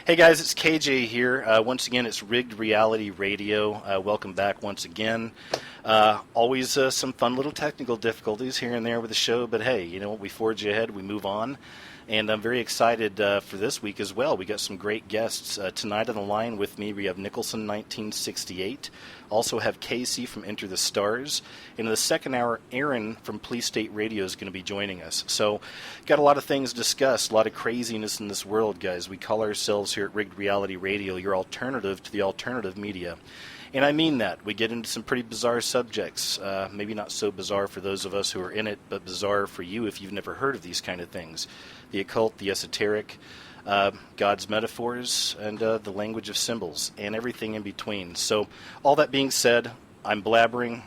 Hey guys, it's KJ here. Once again, it's Rigged Reality Radio. Welcome back once again. Always some fun little technical difficulties here and there with the show, but hey, you know what? We forge ahead, we move on. And I'm very excited for this week as well. We got some great guests. Tonight on the line with me, we have Nicholson 1968. Also have Casey from Enter the Stars. And in the second hour, Aaron from PoliceStateRadio is going to be joining us. So got a lot of things to discuss, a lot of craziness in this world, guys. We call ourselves here at Rigged Reality Radio your alternative to the alternative media. And I mean that. We get into some pretty bizarre subjects. Maybe not so bizarre for those of us who are in it, but bizarre for you if you've never heard of these kind of things. The occult, the esoteric, God's metaphors, and the language of symbols, and everything in between. So all that being said, I'm blabbering.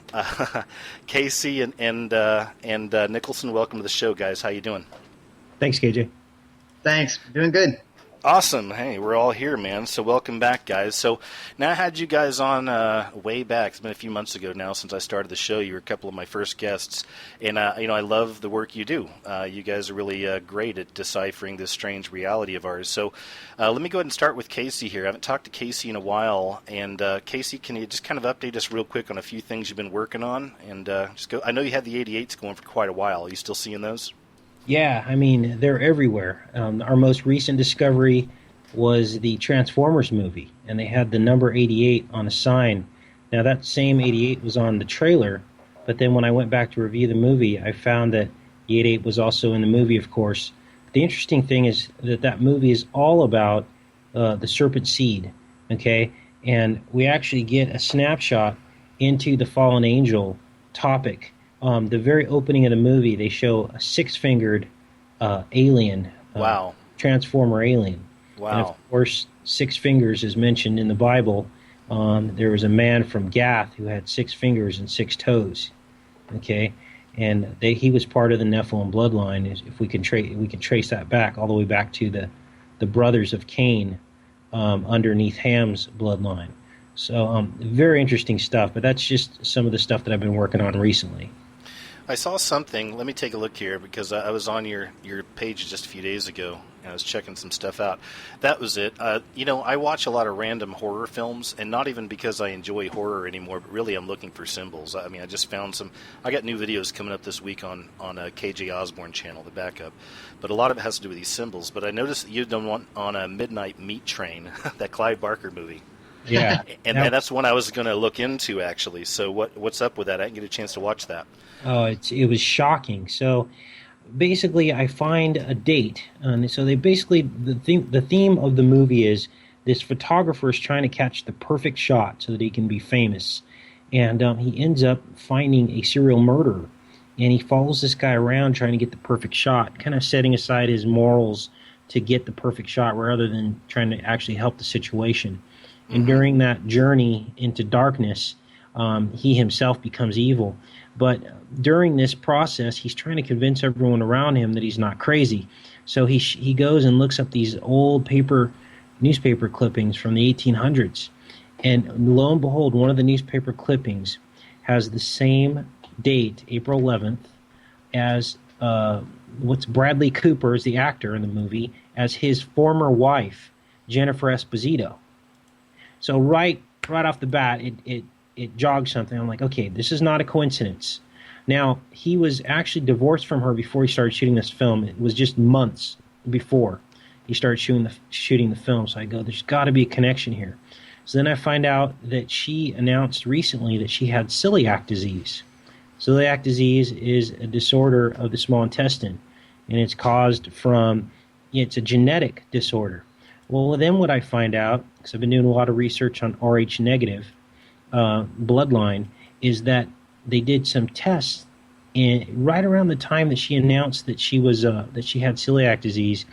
Casey and Nicholson, welcome to the show, guys. How you doing? Thanks, KJ. Thanks. Doing good. Awesome. Hey, we're all here, man. So welcome back, guys. So now I had you guys on way back. It's been a few months ago now since I started the show. You were a couple of my first guests. And, I love the work you do. You guys are really great at deciphering this strange reality of ours. So let me go ahead and start with Casey here. I haven't talked to Casey in a while. And, Casey, can you just kind of update us real quick on a few things you've been working on? And just go. I know you had the 88s going for quite a while. Are you still seeing those? Yeah, I mean, they're everywhere. Our most recent discovery was the Transformers movie, and they had the number 88 on a sign. Now, that same 88 was on the trailer, but then when I went back to review the movie, I found that the 88 was also in the movie, of course. The interesting thing is that movie is all about the serpent seed, okay? And we actually get a snapshot into the fallen angel topic. The very opening of the movie, they show a six-fingered alien. Wow. Transformer alien. Wow. And of course, 6 fingers is mentioned in the Bible. There was a man from Gath who had 6 fingers and 6 toes. Okay, and he was part of the Nephilim bloodline. If we can trace that back all the way back to the brothers of Cain underneath Ham's bloodline. So very interesting stuff. But that's just some of the stuff that I've been working on recently. I saw something. Let me take a look here because I was on your page just a few days ago and I was checking some stuff out. That was it. I watch a lot of random horror films, and not even because I enjoy horror anymore, but really I'm looking for symbols. I mean, I just found some. I got new videos coming up this week on a KJ Ozborne channel, the backup, but a lot of it has to do with these symbols. But I noticed that you've done one on a Midnight Meat Train, that Clive Barker movie. Yeah, and that's one I was going to look into actually. So what's up with that? I didn't get a chance to watch that. Oh, it was shocking. So basically, I find a date, and so they basically the theme of the movie is this photographer is trying to catch the perfect shot so that he can be famous, and he ends up finding a serial murderer, and he follows this guy around trying to get the perfect shot, kind of setting aside his morals to get the perfect shot rather than trying to actually help the situation. And during that journey into darkness, he himself becomes evil. But during this process, he's trying to convince everyone around him that he's not crazy. So he goes and looks up these old newspaper clippings from the 1800s. And lo and behold, one of the newspaper clippings has the same date, April 11th, as what's Bradley Cooper, is the actor in the movie, as his former wife, Jennifer Esposito. So right off the bat, it jogged something. I'm like, okay, this is not a coincidence. Now, he was actually divorced from her before he started shooting this film. It was just months before he started shooting the film. So I go, there's got to be a connection here. So then I find out that she announced recently that she had celiac disease. Celiac disease is a disorder of the small intestine, and it's caused from, it's a genetic disorder. Well, then what I find out, because I've been doing a lot of research on Rh negative bloodline, is that they did some tests, and right around the time that she announced that she had celiac disease,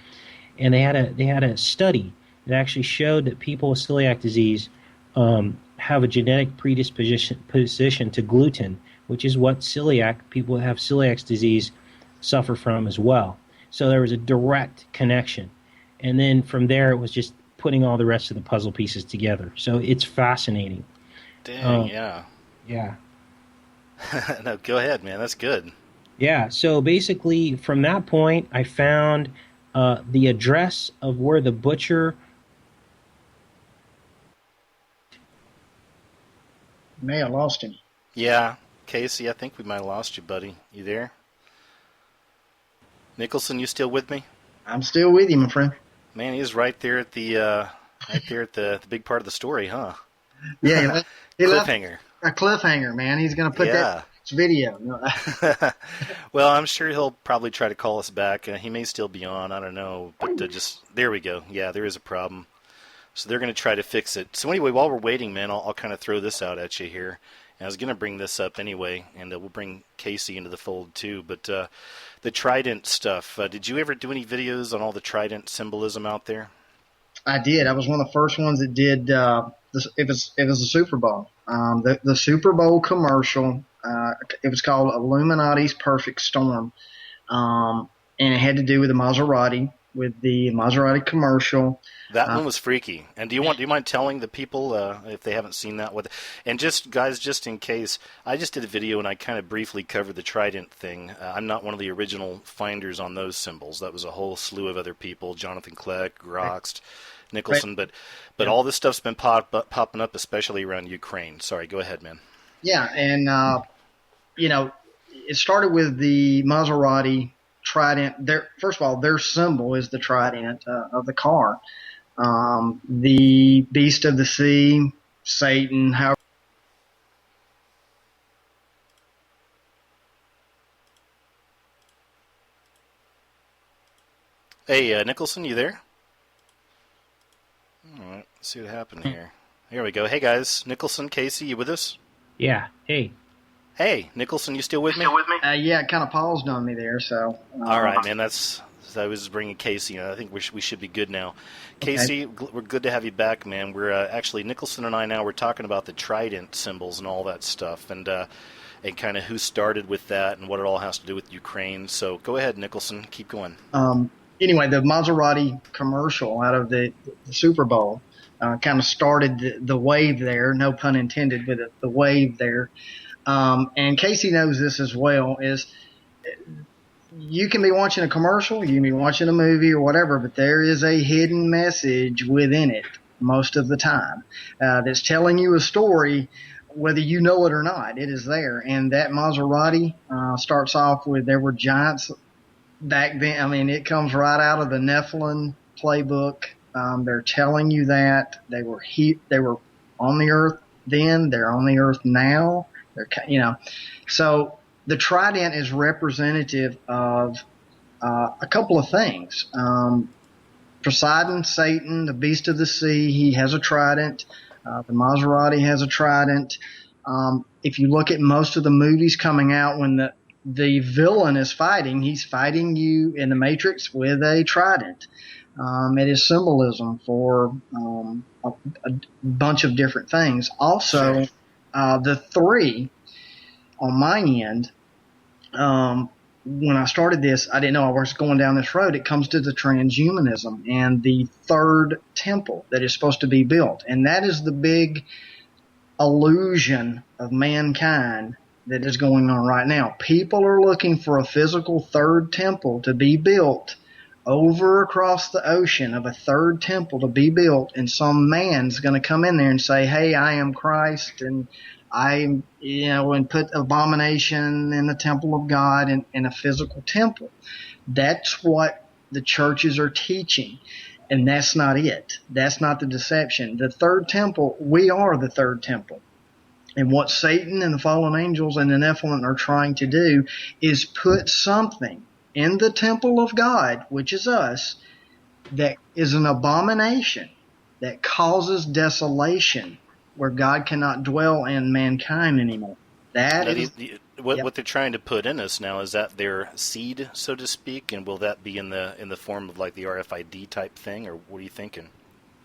and they had a study that actually showed that people with celiac disease have a genetic predisposition to gluten, which is what people that have celiac disease suffer from as well. So there was a direct connection. And then from there, it was just putting all the rest of the puzzle pieces together. So it's fascinating. Dang, yeah. Yeah. No, go ahead, man. That's good. Yeah, so basically, from that point, I found the address of where the butcher May have lost him. Yeah, Casey, I think we might have lost you, buddy. You there? Nicholson, you still with me? I'm still with you, my friend. Man, he's right there at the big part of the story, huh? Yeah, he left Cliffhanger. a cliffhanger, man. He's going to put that video. Well, I'm sure he'll probably try to call us back. He may still be on. I don't know. But there we go. Yeah, there is a problem. So they're going to try to fix it. So anyway, while we're waiting, man, I'll kind of throw this out at you here. And I was going to bring this up anyway, and we'll bring Casey into the fold too. But the Trident stuff, did you ever do any videos on all the Trident symbolism out there? I did. I was one of the first ones that did. It was the Super Bowl. The Super Bowl commercial. It was called Illuminati's Perfect Storm, and it had to do with the Maserati, with the Maserati commercial. That one was freaky. And do you mind telling the people if they haven't seen that? And just guys, just in case, I just did a video and I kind of briefly covered the Trident thing. I'm not one of the original finders on those symbols. That was a whole slew of other people: Jonathan Kleck, Groxt, Nicholson. Right. But all this stuff's been popping up, especially around Ukraine. Sorry, go ahead, man. Yeah, and it started with the Maserati Trident. First of all, their symbol is the Trident of the car. The beast of the sea, Satan, however. Hey, Nicholson, you there? All right, let's see what happened here. Here we go. Hey, guys. Nicholson, Casey, you with us? Yeah. Hey. Hey, Nicholson, you still with me? Yeah, it kind of paused on me there, so. All right, man, I was bringing Casey. I think we should be good now. Casey, okay. We're good to have you back, man. We're actually, Nicholson and I now, we're talking about the Trident symbols and all that stuff, and kind of who started with that and what it all has to do with Ukraine. So go ahead, Nicholson. Keep going. Anyway, the Maserati commercial out of the Super Bowl kind of started the wave there, no pun intended, but the wave there. And Casey knows this as well, is you can be watching a commercial, you can be watching a movie or whatever, but there is a hidden message within it most of the time that's telling you a story, whether you know it or not. It is there. And that Maserati starts off with there were giants back then. I mean, it comes right out of the Nephilim playbook. They're telling you that they were on the earth then, they're on the earth now. So the Trident is representative of a couple of things. Poseidon, Satan, the beast of the sea, he has a trident. The Maserati has a trident. If you look at most of the movies coming out, when the villain is fighting, he's fighting you in the Matrix with a trident. It is symbolism for a bunch of different things. Also, the three on my end, when I started this, I didn't know I was going down this road. It comes to the transhumanism and the third temple that is supposed to be built. And that is the big illusion of mankind that is going on right now. People are looking for a physical third temple to be built over across the ocean, of a third temple to be built, and some man's going to come in there and say, hey, I am Christ, and and put abomination in the temple of God in a physical temple. That's what the churches are teaching, and that's not it. That's not the deception. The third temple, we are the third temple. And what Satan and the fallen angels and the Nephilim are trying to do is put something in the temple of God, which is us, that is an abomination, that causes desolation, where God cannot dwell in mankind anymore. What they're trying to put in us now, is that their seed, so to speak, and will that be in the form of like the RFID type thing, or what are you thinking?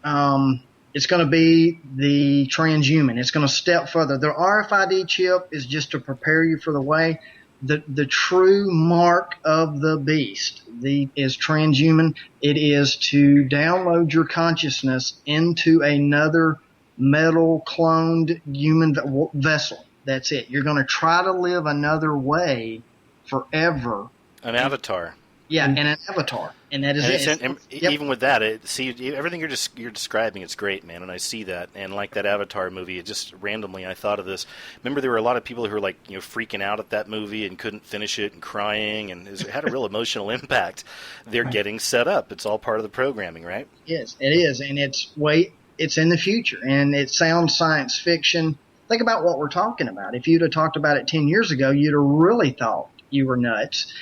It's going to be the transhuman. It's going to step further. The RFID chip is just to prepare you for the way. The true mark of the beast is transhuman. It is to download your consciousness into another metal cloned human vessel. That's it. You're going to try to live another way forever. An avatar. Yeah, and an avatar, and that is it. Even with that, everything you're describing, it's great, man, and I see that. And like that Avatar movie, it just randomly I thought of this. Remember, there were a lot of people who were like, freaking out at that movie and couldn't finish it and crying, and it had a real emotional impact. They're getting set up. It's all part of the programming, right? Yes, it is, and it's in the future, and it sounds science fiction. Think about what we're talking about. If you'd have talked about it 10 years ago, you'd have really thought you were nuts.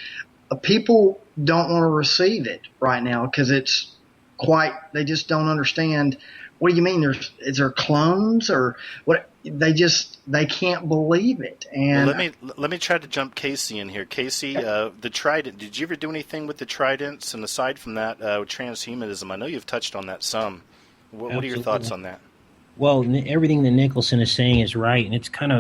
People don't want to receive it right now because they just don't understand. What do you mean? Is there clones or what? They can't believe it. And let me try to jump Casey in here. Casey, the Trident. Did you ever do anything with the Tridents? And aside from that, transhumanism. I know you've touched on that some. What are your thoughts on that? Well, everything that Nicholson is saying is right, and it's kind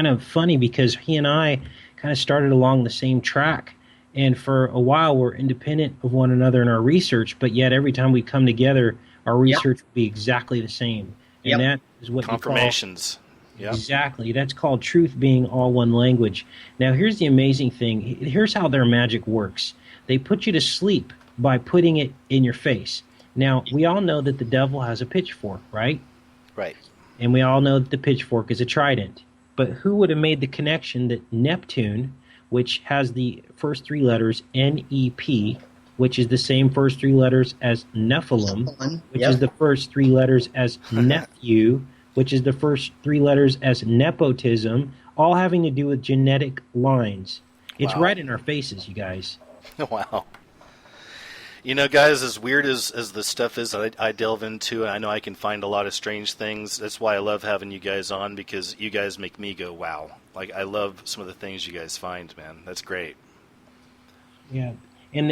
of funny because he and I kind of started along the same track. And for a while, we're independent of one another in our research, but yet every time we come together, our research will be exactly the same. And that is what confirmations. Exactly. That's called truth being all one language. Now, here's the amazing thing. Here's how their magic works. They put you to sleep by putting it in your face. Now, we all know that the devil has a pitchfork, right? Right. And we all know that the pitchfork is a trident. But who would have made the connection that Neptune, which has the first three letters N-E-P, which is the same first three letters as Nephilim, which is the first three letters as nephew, which is the first three letters as nepotism, all having to do with genetic lines. It's right in our faces, you guys. Wow. Guys, as weird as the stuff is that I delve into, and I know I can find a lot of strange things. That's why I love having you guys on, because you guys make me go, wow. Like, I love some of the things you guys find, man. That's great. Yeah. And,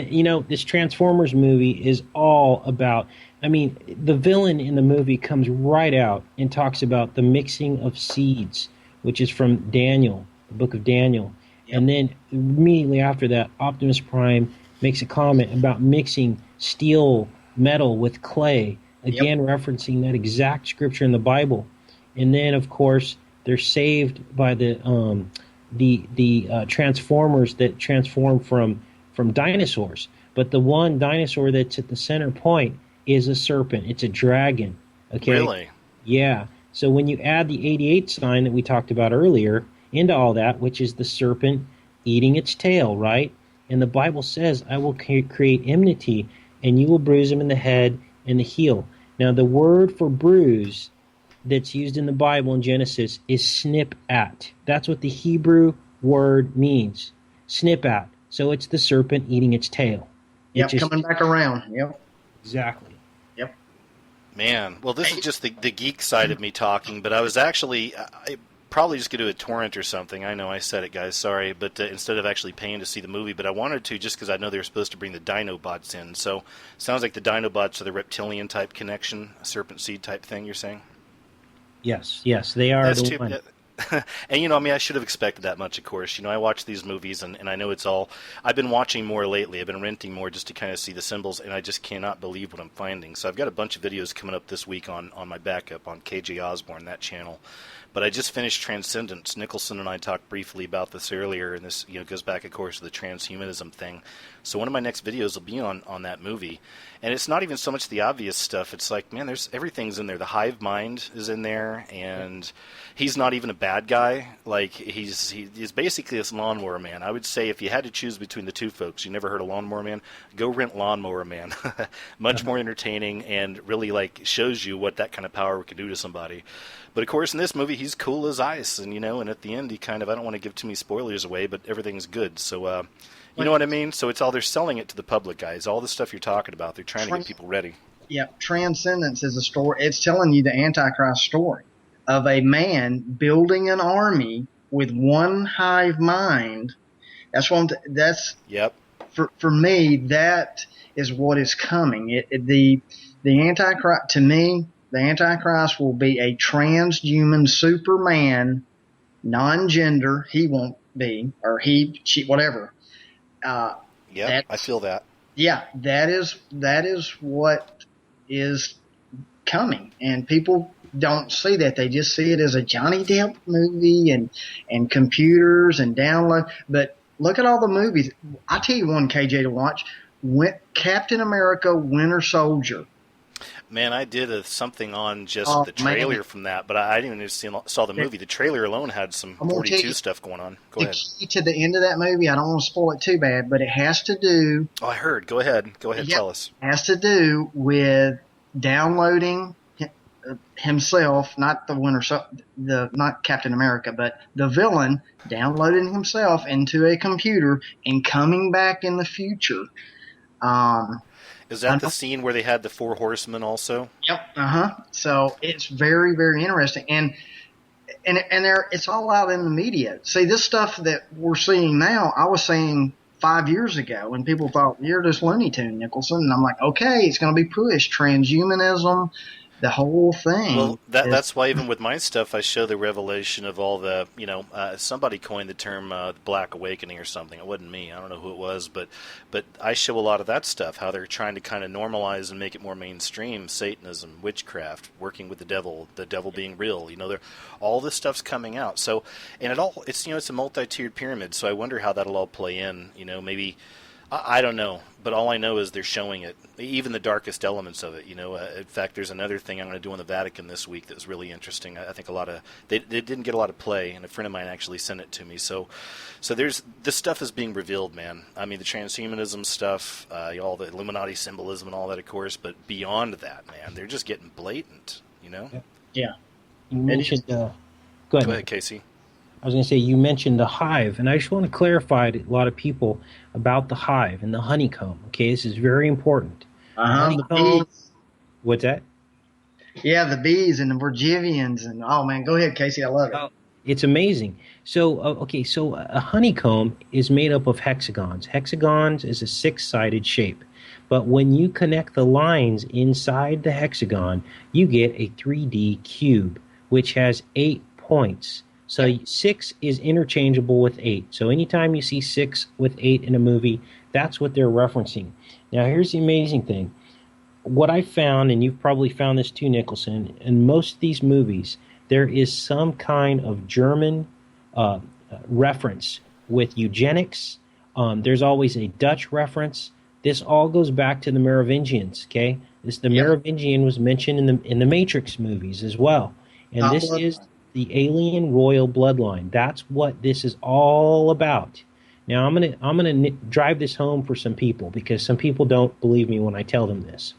this Transformers movie is all about, the villain in the movie comes right out and talks about the mixing of seeds, which is from Daniel, the book of Daniel. Yep. And then immediately after that, Optimus Prime makes a comment about mixing steel metal with clay, again referencing that exact scripture in the Bible. And then, of course, they're saved by the Transformers that transform from dinosaurs. But the one dinosaur that's at the center point is a serpent. It's a dragon. Okay. Really? Yeah. So when you add the 88 sign that we talked about earlier into all that, which is the serpent eating its tail, right? And the Bible says, I will create enmity, and you will bruise him in the head and the heel. Now, the word for bruise that's used in the Bible in Genesis is snip at. That's what the Hebrew word means. Snip at. So it's the serpent eating its tail. Yep, coming back around. Yep. Exactly. Yep. Man, well, this is just the geek side of me talking, but I was actually... probably just go to a torrent or something. I know I said it, guys. Sorry, but instead of actually paying to see the movie, but I wanted to just because I know they were supposed to bring the Dinobots in. So, sounds like the Dinobots are the reptilian type connection, a serpent seed type thing. You're saying? Yes, they are. That's the one. And, I should have expected that much, of course. I watch these movies, and I know it's all... I've been watching more lately. I've been renting more just to kind of see the symbols, and I just cannot believe what I'm finding. So I've got a bunch of videos coming up this week on my backup on KJ Ozborne, that channel. But I just finished Transcendence. Nicholson and I talked briefly about this earlier, and this goes back, of course, to the transhumanism thing. So one of my next videos will be on that movie. And it's not even so much the obvious stuff. It's like, man, everything's in there. The hive mind is in there, and he's not even a bad guy. Like, he's basically this lawnmower man. I would say if you had to choose between the two folks, you never heard of Lawnmower Man, go rent Lawnmower Man. Much more entertaining and really, shows you what that kind of power can do to somebody. But, of course, in this movie, he's cool as ice, and, and at the end, he kind of, I don't want to give too many spoilers away, but everything's good. So, you know what I mean? So they're selling it to the public, guys. All the stuff you're talking about, they're trying to get people ready. Yeah, Transcendence is a story. It's telling you the Antichrist story of a man building an army with one hive mind. Yep. For me, that is what is coming. The Antichrist, to me, the Antichrist will be a transhuman Superman, non-gender. He won't be, or he, she, whatever. Yeah, I feel that. Yeah, that is what is coming, and people don't see that. They just see it as a Johnny Depp movie and computers and download. But Look at all the movies. I tell you one, KJ, to watch. Captain America: Winter Soldier. Man, I did something on just Oh, the trailer man. from that, but I didn't even saw the movie. The trailer alone had some I'm gonna tell 42 you, stuff going on. Go the ahead. key to the end of that movie, I don't want to spoil it too bad, but it has to do. Oh, I heard. Go ahead. Go ahead. Yep, Tell us. has to do with downloading himself, not not Captain America, but the villain downloading himself into a computer and coming back in the future. Is that the scene where they had the four horsemen also? Yep. So it's very, very interesting, and it's all out in the media. See, this stuff that we're seeing now, I was saying 5 years ago when people thought you're just Looney Tune, Nicholson, and I'm like, okay, it's going to be pushed. Transhumanism, the whole thing. Well, that's why even with my stuff, I show the revelation of all the, somebody coined the term Black Awakening or something. It wasn't me. I don't know who it was, but I show a lot of that stuff, how they're trying to kind of normalize and make it more mainstream. Satanism, witchcraft, working with the devil being real. All this stuff's coming out. So, and it's a multi-tiered pyramid. So I wonder how that'll all play in. Maybe. I don't know, but all I know is they're showing it, even the darkest elements of it. In fact, there's another thing I'm going to do on the Vatican this week that's really interesting. I think they didn't get a lot of play, and a friend of mine actually sent it to me. So this stuff is being revealed, man. I mean, the transhumanism stuff, all the Illuminati symbolism and all that, of course, but beyond that, man, they're just getting blatant. Yeah. You mentioned. Go ahead, Casey. I was going to say, you mentioned the hive, and I just want to clarify to a lot of people about the hive and the honeycomb. Okay, this is very important. The bees. What's that? Yeah, the bees and the Virgivians, and oh man, go ahead, Casey, I love it. It's amazing. So, so a honeycomb is made up of hexagons. Hexagons is a six-sided shape. But when you connect the lines inside the hexagon, you get a 3D cube, which has 8 points. So 6 is interchangeable with 8. So anytime you see 6 with 8 in a movie, that's what they're referencing. Now, here's the amazing thing. What I found, and you've probably found this too, Nicholson, in most of these movies, there is some kind of German reference with eugenics. There's always a Dutch reference. This all goes back to the Merovingians, okay? Merovingian was mentioned in the Matrix movies as well. And this is the alien royal bloodline. That's what this is all about. Now, I'm gonna drive this home for some people, because some people don't believe me when I tell them this.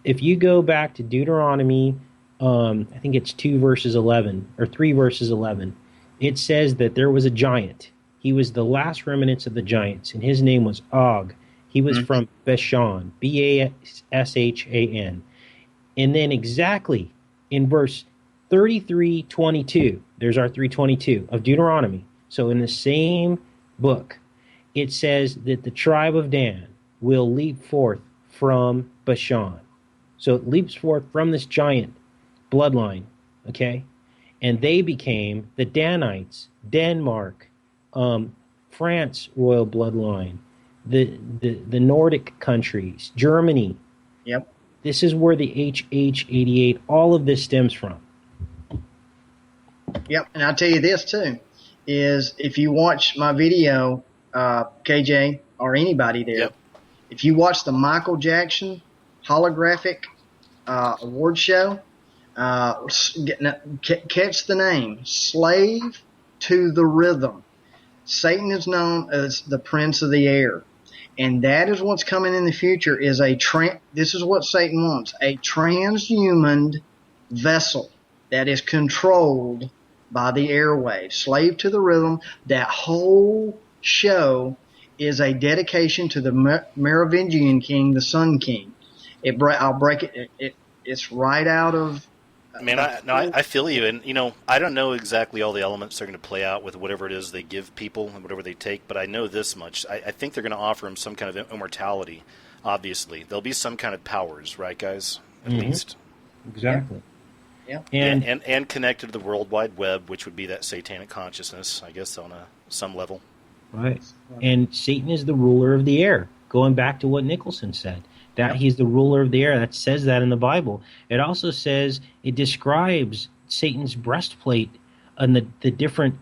If you go back to Deuteronomy, I think it's 2 verses 11, or 3 verses 11, it says that there was a giant. He was the last remnants of the giants, and his name was Og. He was from Bashan, Bashan. And then exactly in verse 33:22, there's our 322 of Deuteronomy. So in the same book, it says that the tribe of Dan will leap forth from Bashan. So it leaps forth from this giant bloodline, okay? And they became the Danites, Denmark, France royal bloodline, the Nordic countries, Germany. Yep. This is where the HH88, all of this stems from. Yep, and I'll tell you this too, is if you watch my video, KJ, or anybody there, if you watch the Michael Jackson holographic award show, catch the name, Slave to the Rhythm. Satan is known as the Prince of the Air. And that is what's coming in the future, is this is what Satan wants, a transhuman vessel that is controlled by the airwaves. Slave to the Rhythm. That whole show is a dedication to the Merovingian king, the Sun King. I'll break it. It's right out of. Man, I feel you, and I don't know exactly all the elements they're going to play out with whatever it is they give people and whatever they take, but I know this much: I think they're going to offer them some kind of immortality. Obviously, there'll be some kind of powers, right, guys? At least. Exactly. Yeah. And connected to the World Wide Web, which would be that satanic consciousness, I guess, on some level. Right. And Satan is the ruler of the air, going back to what Nicholson said, that he's the ruler of the air. That says that in the Bible. It also says, it describes Satan's breastplate and the different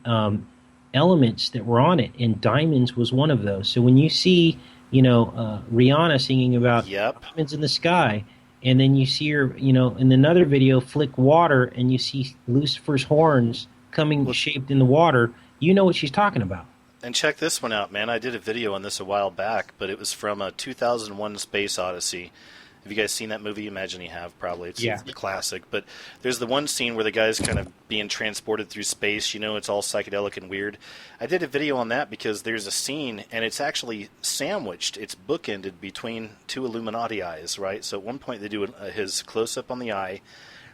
elements that were on it, and diamonds was one of those. So when you see, Rihanna singing about diamonds in the sky, and then you see her, in another video, flick water, and you see Lucifer's horns coming shaped in the water, you know what she's talking about. And check this one out, man. I did a video on this a while back, but it was from a 2001 Space Odyssey. Have you guys seen that movie? Imagine you have, probably. It's a classic. But there's the one scene where the guy's kind of being transported through space. It's all psychedelic and weird. I did a video on that because there's a scene, and it's actually sandwiched. It's bookended between two Illuminati eyes, right? So at one point they do his close-up on the eye.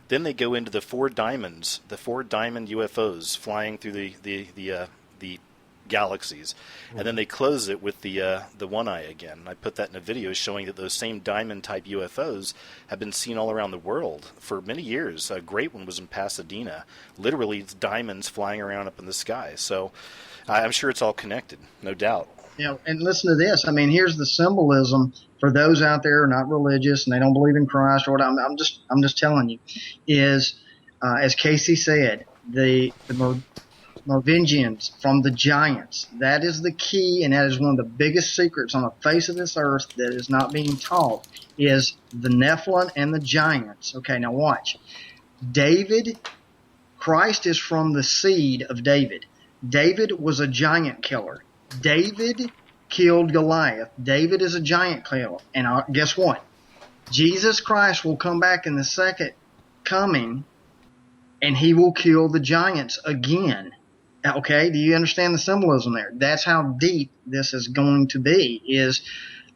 Then they go into the four diamond UFOs flying through the galaxies, and then they close it with the one eye again. And I put that in a video showing that those same diamond type UFOs have been seen all around the world for many years. A great one was in Pasadena. Literally, it's diamonds flying around up in the sky. So I'm sure it's all connected, no doubt. Yeah, and listen to this. I mean, here's the symbolism for those out there who are not religious and they don't believe in Christ or what. I'm just telling you, is as Casey said, the Merovingians from the giants. That is the key, and that is one of the biggest secrets on the face of this earth that is not being taught, is the Nephilim and the giants. Okay, now watch. Christ is from the seed of David. David was a giant killer. David killed Goliath. David is a giant killer. And guess what? Jesus Christ will come back in the second coming, and he will kill the giants again. Okay, do you understand the symbolism there? That's how deep this is going to be, is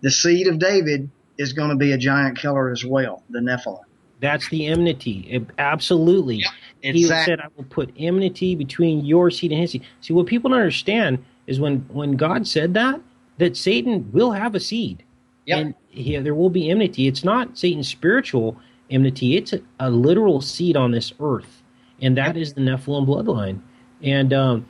the seed of David is going to be a giant killer as well, the Nephilim. That's the enmity. Absolutely. Yep, exactly. He said, I will put enmity between your seed and his seed. See, what people don't understand is when God said that Satan will have a seed. Yep. And there will be enmity. It's not Satan's spiritual enmity. It's a literal seed on this earth. And that is the Nephilim bloodline. And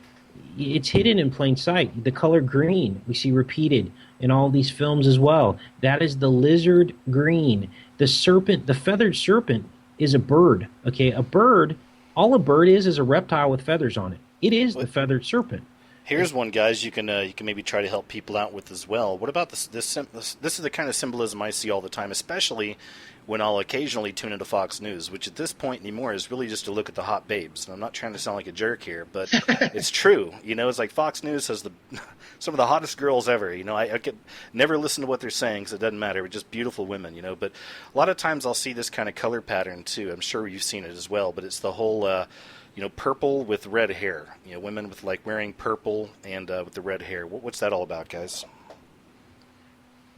it's hidden in plain sight. The color green we see repeated in all these films as well. That is the lizard green. The serpent, the feathered serpent, is a bird. Okay, a bird. All a bird is a reptile with feathers on it. It is the feathered serpent. Here's one, guys. You can maybe try to help people out with as well. What about this? This is the kind of symbolism I see all the time, especially when I'll occasionally tune into Fox News, which at this point anymore is really just to look at the hot babes. And I'm not trying to sound like a jerk here, but it's true. It's like Fox News has some of the hottest girls ever. I could never listen to what they're saying because it doesn't matter. We're just beautiful women, But a lot of times I'll see this kind of color pattern too. I'm sure you've seen it as well, but it's the whole purple with red hair. Women with wearing purple and with the red hair. What's that all about, guys?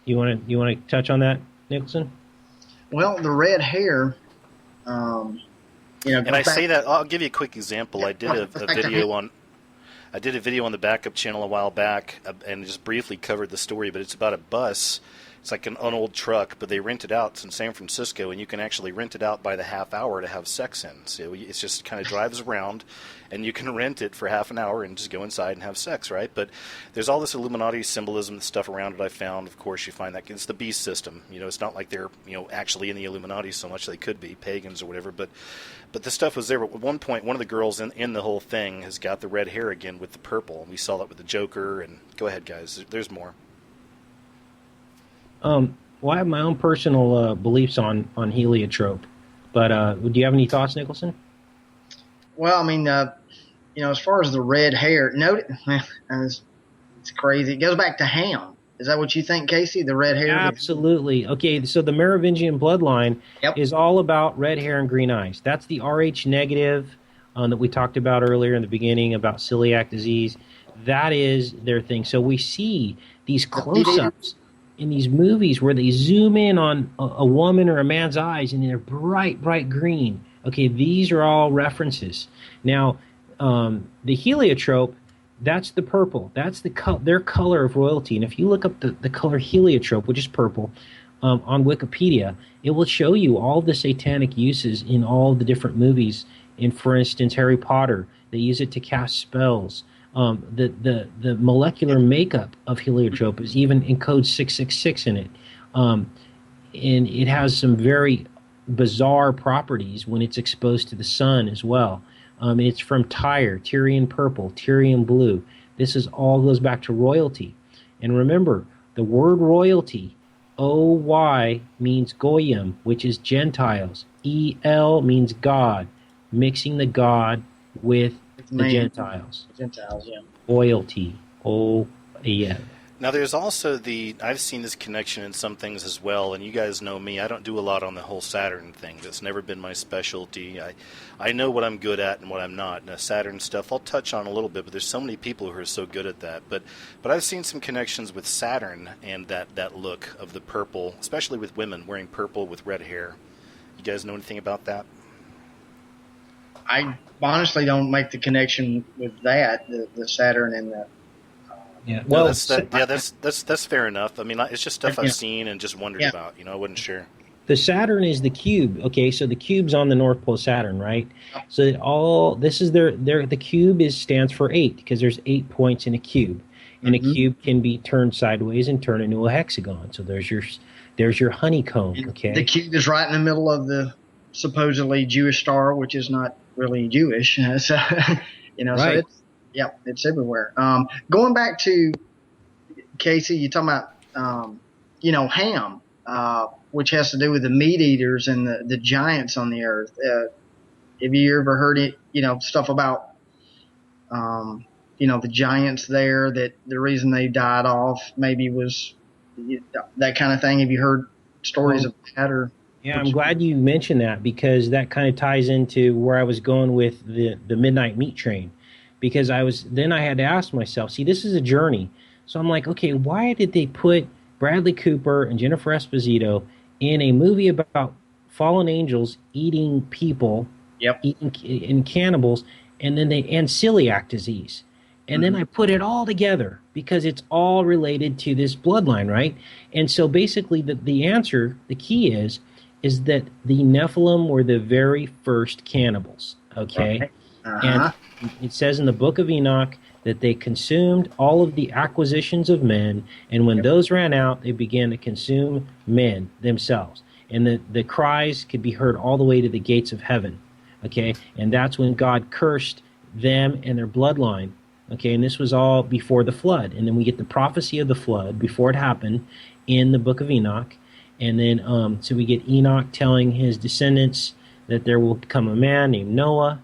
You want to touch on that, Nicholson? Well, the red hair, and I say that, I'll give you a quick example. I did a video on the backup channel a while back and just briefly covered the story, but it's about a bus. It's like an old truck, but they rent it out. It's in San Francisco, and you can actually rent it out by the half hour to have sex in. So it just kind of drives around, and you can rent it for half an hour and just go inside and have sex, right? But there's all this Illuminati symbolism and stuff around it I found. Of course, you find that it's the beast system. It's not like they're actually in the Illuminati so much. They could be pagans or whatever, but the stuff was there. At one point, one of the girls in the whole thing has got the red hair again with the purple, and we saw that with the Joker. And go ahead, guys. There's more. Well, I have my own personal beliefs on heliotrope, but do you have any thoughts, Nicholson? Well, I mean, as far as the red hair, it's crazy. It goes back to Ham. Is that what you think, Casey? The red hair? Absolutely. Okay, so the Merovingian bloodline is all about red hair and green eyes. That's the Rh negative that we talked about earlier in the beginning about celiac disease. That is their thing. So we see these close-ups in these movies where they zoom in on a woman or a man's eyes and they're bright, bright green. Okay, these are all references. Now, the heliotrope, that's the purple. That's their color of royalty. And if you look up the color heliotrope, which is purple, on Wikipedia, it will show you all the satanic uses in all the different movies. In, for instance, Harry Potter, they use it to cast spells. The molecular makeup of heliotrope is even in code 666 in it. And it has some very bizarre properties when it's exposed to the sun as well. It's from Tyre, Tyrian purple, Tyrian blue. This is all goes back to royalty. And remember, the word royalty, O-Y, means goyim, which is Gentiles. E-L means God, mixing the God with the Gentiles. Gentiles, yeah. Royalty, O-Y-M. Now, there's also I've seen this connection in some things as well, and you guys know me. I don't do a lot on the whole Saturn thing. That's never been my specialty. I know what I'm good at and what I'm not. And Saturn stuff I'll touch on a little bit, but there's so many people who are so good at that. But I've seen some connections with Saturn and that look of the purple, especially with women wearing purple with red hair. You guys know anything about that? I honestly don't make the connection with that, the Saturn and the... Yeah, well, well, that's fair enough. I mean, it's just stuff I've seen and just wondered about. I wasn't sure. the Saturn is the cube. Okay, so the cube's on the North Pole of Saturn, right? So this is the cube stands for 8 because there's 8 points in a cube, and a cube can be turned sideways and turned into a hexagon. So there's your honeycomb. Okay, the cube is right in the middle of the supposedly Jewish star, which is not really Jewish. So right. So it's everywhere. Going back to Casey, you're talking about Ham, which has to do with the meat eaters and the giants on the earth. Have you ever heard it? Stuff about the giants there, that the reason they died off maybe was that kind of thing. Have you heard stories of that? Or yeah, I'm glad you mentioned that, because that kind of ties into where I was going with the midnight meat train. Because I had to ask myself, see, this is a journey. So I'm like, okay, why did they put Bradley Cooper and Jennifer Esposito in a movie about fallen angels eating people, eating cannibals, and celiac disease? And then I put it all together because it's all related to this bloodline, right? And so basically the answer, the key is that the Nephilim were the very first cannibals, okay? Right. And it says in the book of Enoch that they consumed all of the acquisitions of men, and when those ran out, they began to consume men themselves. And the cries could be heard all the way to the gates of heaven, okay? And that's when God cursed them and their bloodline, okay? And this was all before the flood. And then we get the prophecy of the flood before it happened in the book of Enoch. And then so we get Enoch telling his descendants that there will come a man named Noah.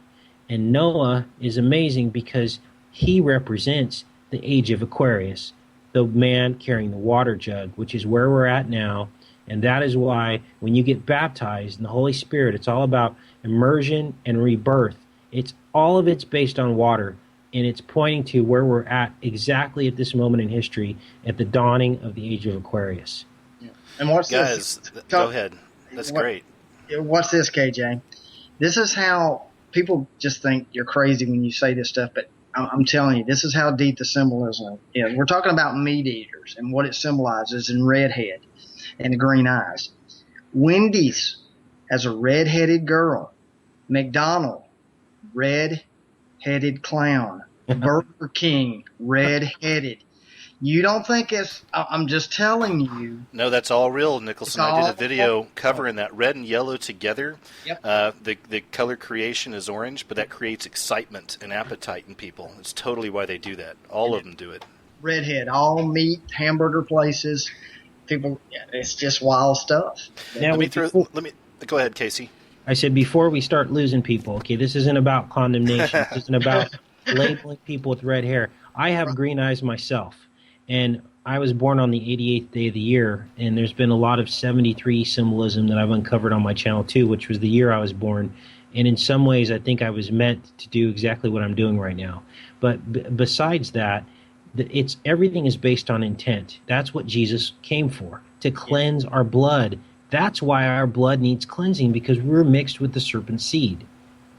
And Noah is amazing because he represents the age of Aquarius, the man carrying the water jug, which is where we're at now. And that is why when you get baptized in the Holy Spirit, it's all about immersion and rebirth. All of it's based on water, and it's pointing to where we're at exactly at this moment in history, at the dawning of the age of Aquarius. Yeah. And what's this? Go ahead. That's great. What's this, KJ? This is how people just think you're crazy when you say this stuff, but I'm telling you, this is how deep the symbolism is. We're talking about meat eaters and what it symbolizes in redhead and the green eyes. Wendy's has a red-headed girl. McDonald's, red-headed clown. Burger King, red-headed. You don't think I'm just telling you. No, that's all real, Nicholson. I did a video covering that red and yellow together. Yep. The color creation is orange, but that creates excitement and appetite in people. It's totally why they do that. All of them do it. Redhead, all meat, hamburger places. People, it's just wild stuff. Now, go ahead, Casey. I said before we start losing people, okay, this isn't about condemnation. This isn't about labeling people with red hair. I have green eyes myself. And I was born on the 88th day of the year, and there's been a lot of 73 symbolism that I've uncovered on my channel too, which was the year I was born. And in some ways, I think I was meant to do exactly what I'm doing right now. But besides that, everything is based on intent. That's what Jesus came for, to cleanse our blood. That's why our blood needs cleansing, because we're mixed with the serpent seed.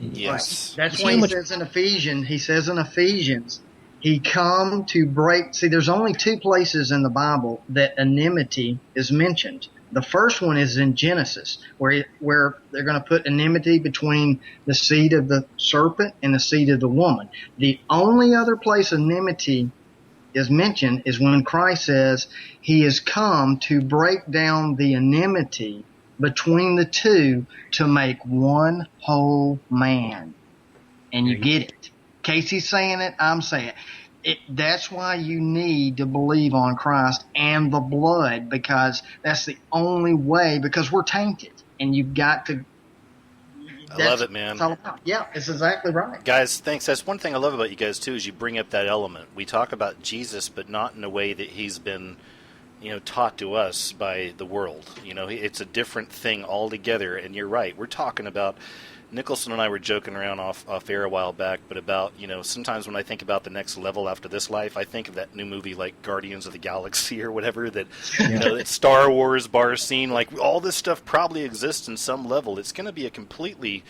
Yes. That's why he says in Ephesians, he come to break. See, there's only 2 places in the Bible that enmity is mentioned. The first one is in Genesis, where they're going to put enmity between the seed of the serpent and the seed of the woman. The only other place enmity is mentioned is when Christ says he has come to break down the enmity between the two to make one whole man. And you get it. Casey's saying it, I'm saying it. That's why you need to believe on Christ and the blood, because that's the only way, because we're tainted, and you've got to. I love it, man. That's all about. Yeah, it's exactly right. Guys, thanks. That's one thing I love about you guys, too, is you bring up that element. We talk about Jesus, but not in a way that he's been, taught to us by the world. It's a different thing altogether, and you're right. We're talking about, Nicholson and I were joking around off air a while back, but about, sometimes when I think about the next level after this life, I think of that new movie like Guardians of the Galaxy or whatever, that, that Star Wars bar scene, like all this stuff probably exists in some level. It's going to be a completely...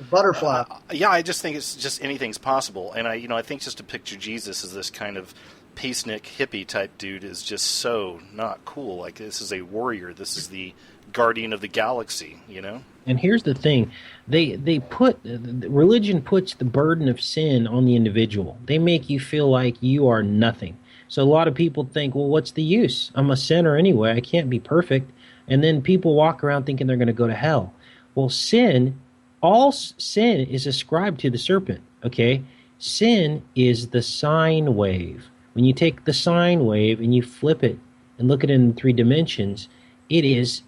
Butterfly. Yeah, I just think it's just anything's possible. And I think just to picture Jesus as this kind of peacenik hippie type dude is just so not cool. Like, this is a warrior. This is the guardian of the galaxy, And here's the thing. They put religion puts the burden of sin on the individual. They make you feel like you are nothing. So a lot of people think, well, what's the use? I'm a sinner anyway. I can't be perfect. And then people walk around thinking they're going to go to hell. Well, all sin is ascribed to the serpent, okay? Sin is the sine wave. When you take the sine wave and you flip it and look at it in 3 dimensions, it is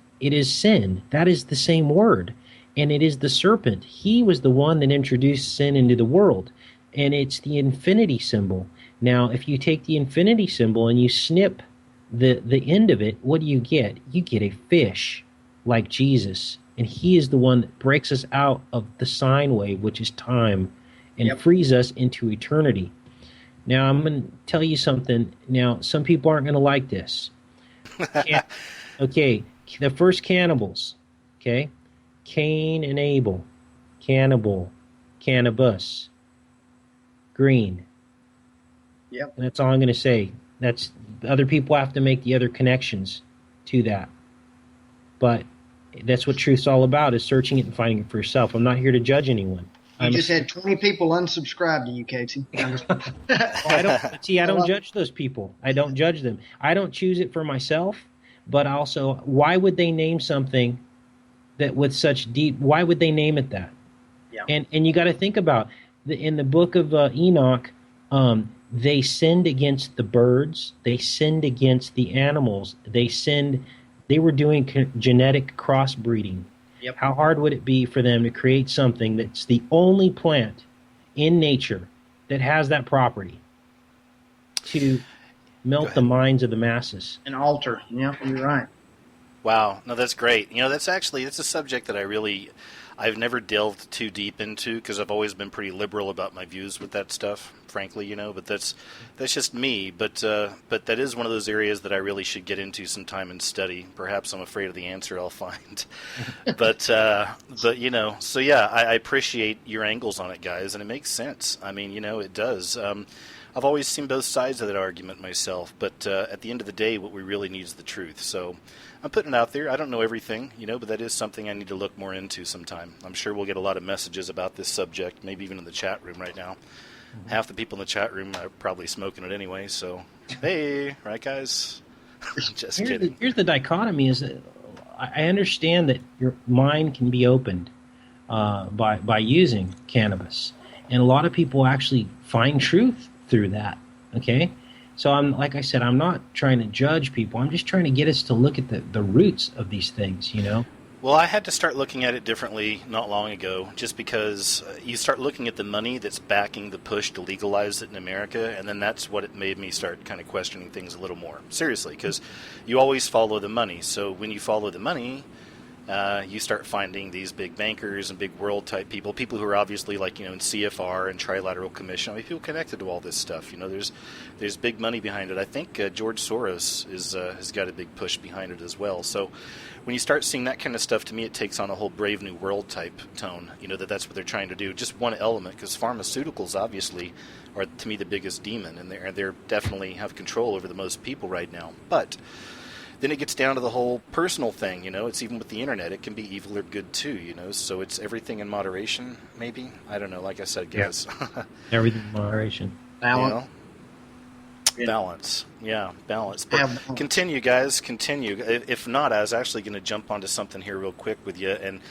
sin. That is the same word. And it is the serpent. He was the one that introduced sin into the world. And it's the infinity symbol. Now, if you take the infinity symbol and you snip the end of it, what do you get? You get a fish like Jesus. And he is the one that breaks us out of the sine wave, which is time, and frees us into eternity. Now, I'm going to tell you something. Now, some people aren't going to like this. Okay, the first cannibals, okay? Cain and Abel, cannibal, cannabis, green. Yep. And that's all I'm going to say. That's other people have to make the other connections to that. But that's what truth's all about, is searching it and finding it for yourself. I'm not here to judge anyone. You just had 20 people unsubscribe to you, Casey. I don't judge those people. I don't judge them. I don't choose it for myself, but also, why would they name something that with such deep, why would they name it that? Yeah. And you got to think about, in the book of Enoch, they sinned against the birds, they sinned against the animals, they were doing genetic crossbreeding. Yep. How hard would it be for them to create something that's the only plant in nature that has that property to melt the minds of the masses? An altar. Yeah, you're right. Wow. No, that's great. That's a subject that I've never delved too deep into, because I've always been pretty liberal about my views with that stuff, frankly, but that's just me. But that is one of those areas that I really should get into sometime and study. Perhaps I'm afraid of the answer I'll find. but so yeah, I appreciate your angles on it, guys, and it makes sense. I mean, it does. I've always seen both sides of that argument myself, but at the end of the day, what we really need is the truth. So I'm putting it out there. I don't know everything, but that is something I need to look more into sometime. I'm sure we'll get a lot of messages about this subject, maybe even in the chat room right now. Mm-hmm. Half the people in the chat room are probably smoking it anyway, so hey, right, guys? Just kidding. Here's the dichotomy, is that I understand that your mind can be opened by using cannabis, and a lot of people actually find truth through that, okay? So like I said, I'm not trying to judge people. I'm just trying to get us to look at the roots of these things, Well, I had to start looking at it differently not long ago, just because you start looking at the money that's backing the push to legalize it in America, and then that's what it made me start kind of questioning things a little more. Seriously, because you always follow the money. So when you follow the money, you start finding these big bankers and big world type people who are obviously in CFR and Trilateral Commission. I mean, people connected to all this stuff. There's big money behind it. I think George Soros has got a big push behind it as well. So when you start seeing that kind of stuff, to me, it takes on a whole Brave New World type tone. That's what they're trying to do. Just one element, because pharmaceuticals obviously are, to me, the biggest demon, and they're definitely have control over the most people right now. But then it gets down to the whole personal thing, It's even with the internet. It can be evil or good too, So it's everything in moderation, maybe. I don't know. Like I said, guys. Yeah. Everything in moderation. Balance. Balance. Yeah, balance. But continue, guys. Continue. If not, I was actually going to jump onto something here real quick with you, and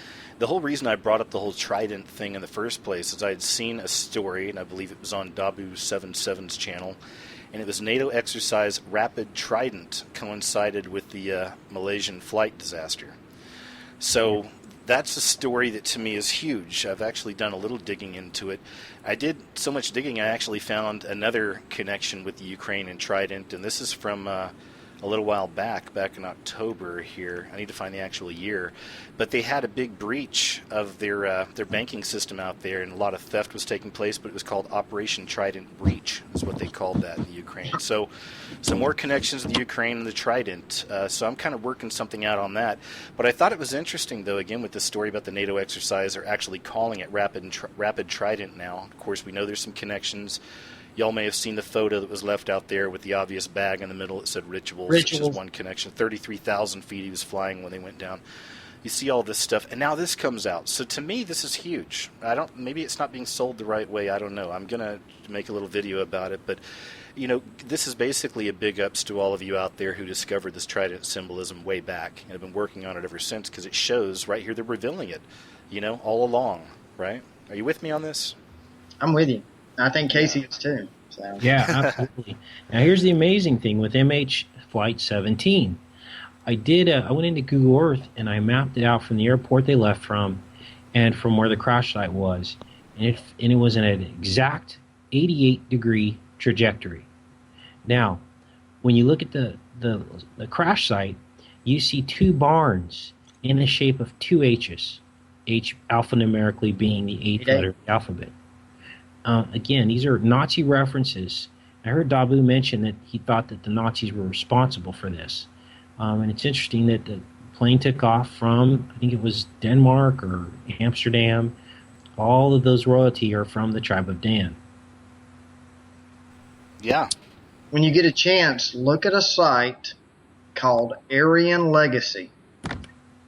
the whole reason I brought up the whole Trident thing in the first place is I had seen a story, and I believe it was on Dabu77's channel, and it was NATO exercise Rapid Trident coincided with the Malaysian flight disaster. So that's a story that to me is huge. I've actually done a little digging into it. I did so much digging I actually found another connection with the Ukraine and Trident, and this is from a little while back in October here. I need to find the actual year. But they had a big breach of their banking system out there, and a lot of theft was taking place, but it was called Operation Trident Breach, is what they called that in the Ukraine. So some more connections with the Ukraine and the Trident. So I'm kind of working something out on that. But I thought it was interesting, though, again, with this story about the NATO exercise, they're actually calling it Rapid Trident now. Of course, we know there's some connections. Y'all may have seen the photo that was left out there with the obvious bag in the middle. It said Rituals, which is one connection. 33,000 feet he was flying when they went down. You see all this stuff, and now this comes out. So to me, this is huge. Maybe it's not being sold the right way. I don't know. I'm going to make a little video about it. But, you know, this is basically a big ups to all of you out there who discovered this Trident symbolism way back and have been working on it ever since, because it shows right here they're revealing it, you know, all along, right? Are you with me on this? I'm with you. I think Casey is too. So. Yeah, absolutely. Now, here's the amazing thing with MH Flight 17. I went into Google Earth and I mapped it out from the airport they left from and from where the crash site was. And it was in an exact 88-degree trajectory. Now, when you look at the crash site, you see two barns in the shape of two H's, H alphanumerically being the eighth letter of the alphabet. Again, these are Nazi references. I heard Dabu mention that he thought that the Nazis were responsible for this. And it's interesting that the plane took off from, I think it was Denmark or Amsterdam. All of those royalty are from the tribe of Dan. Yeah. When you get a chance, look at a site called Aryan Legacy.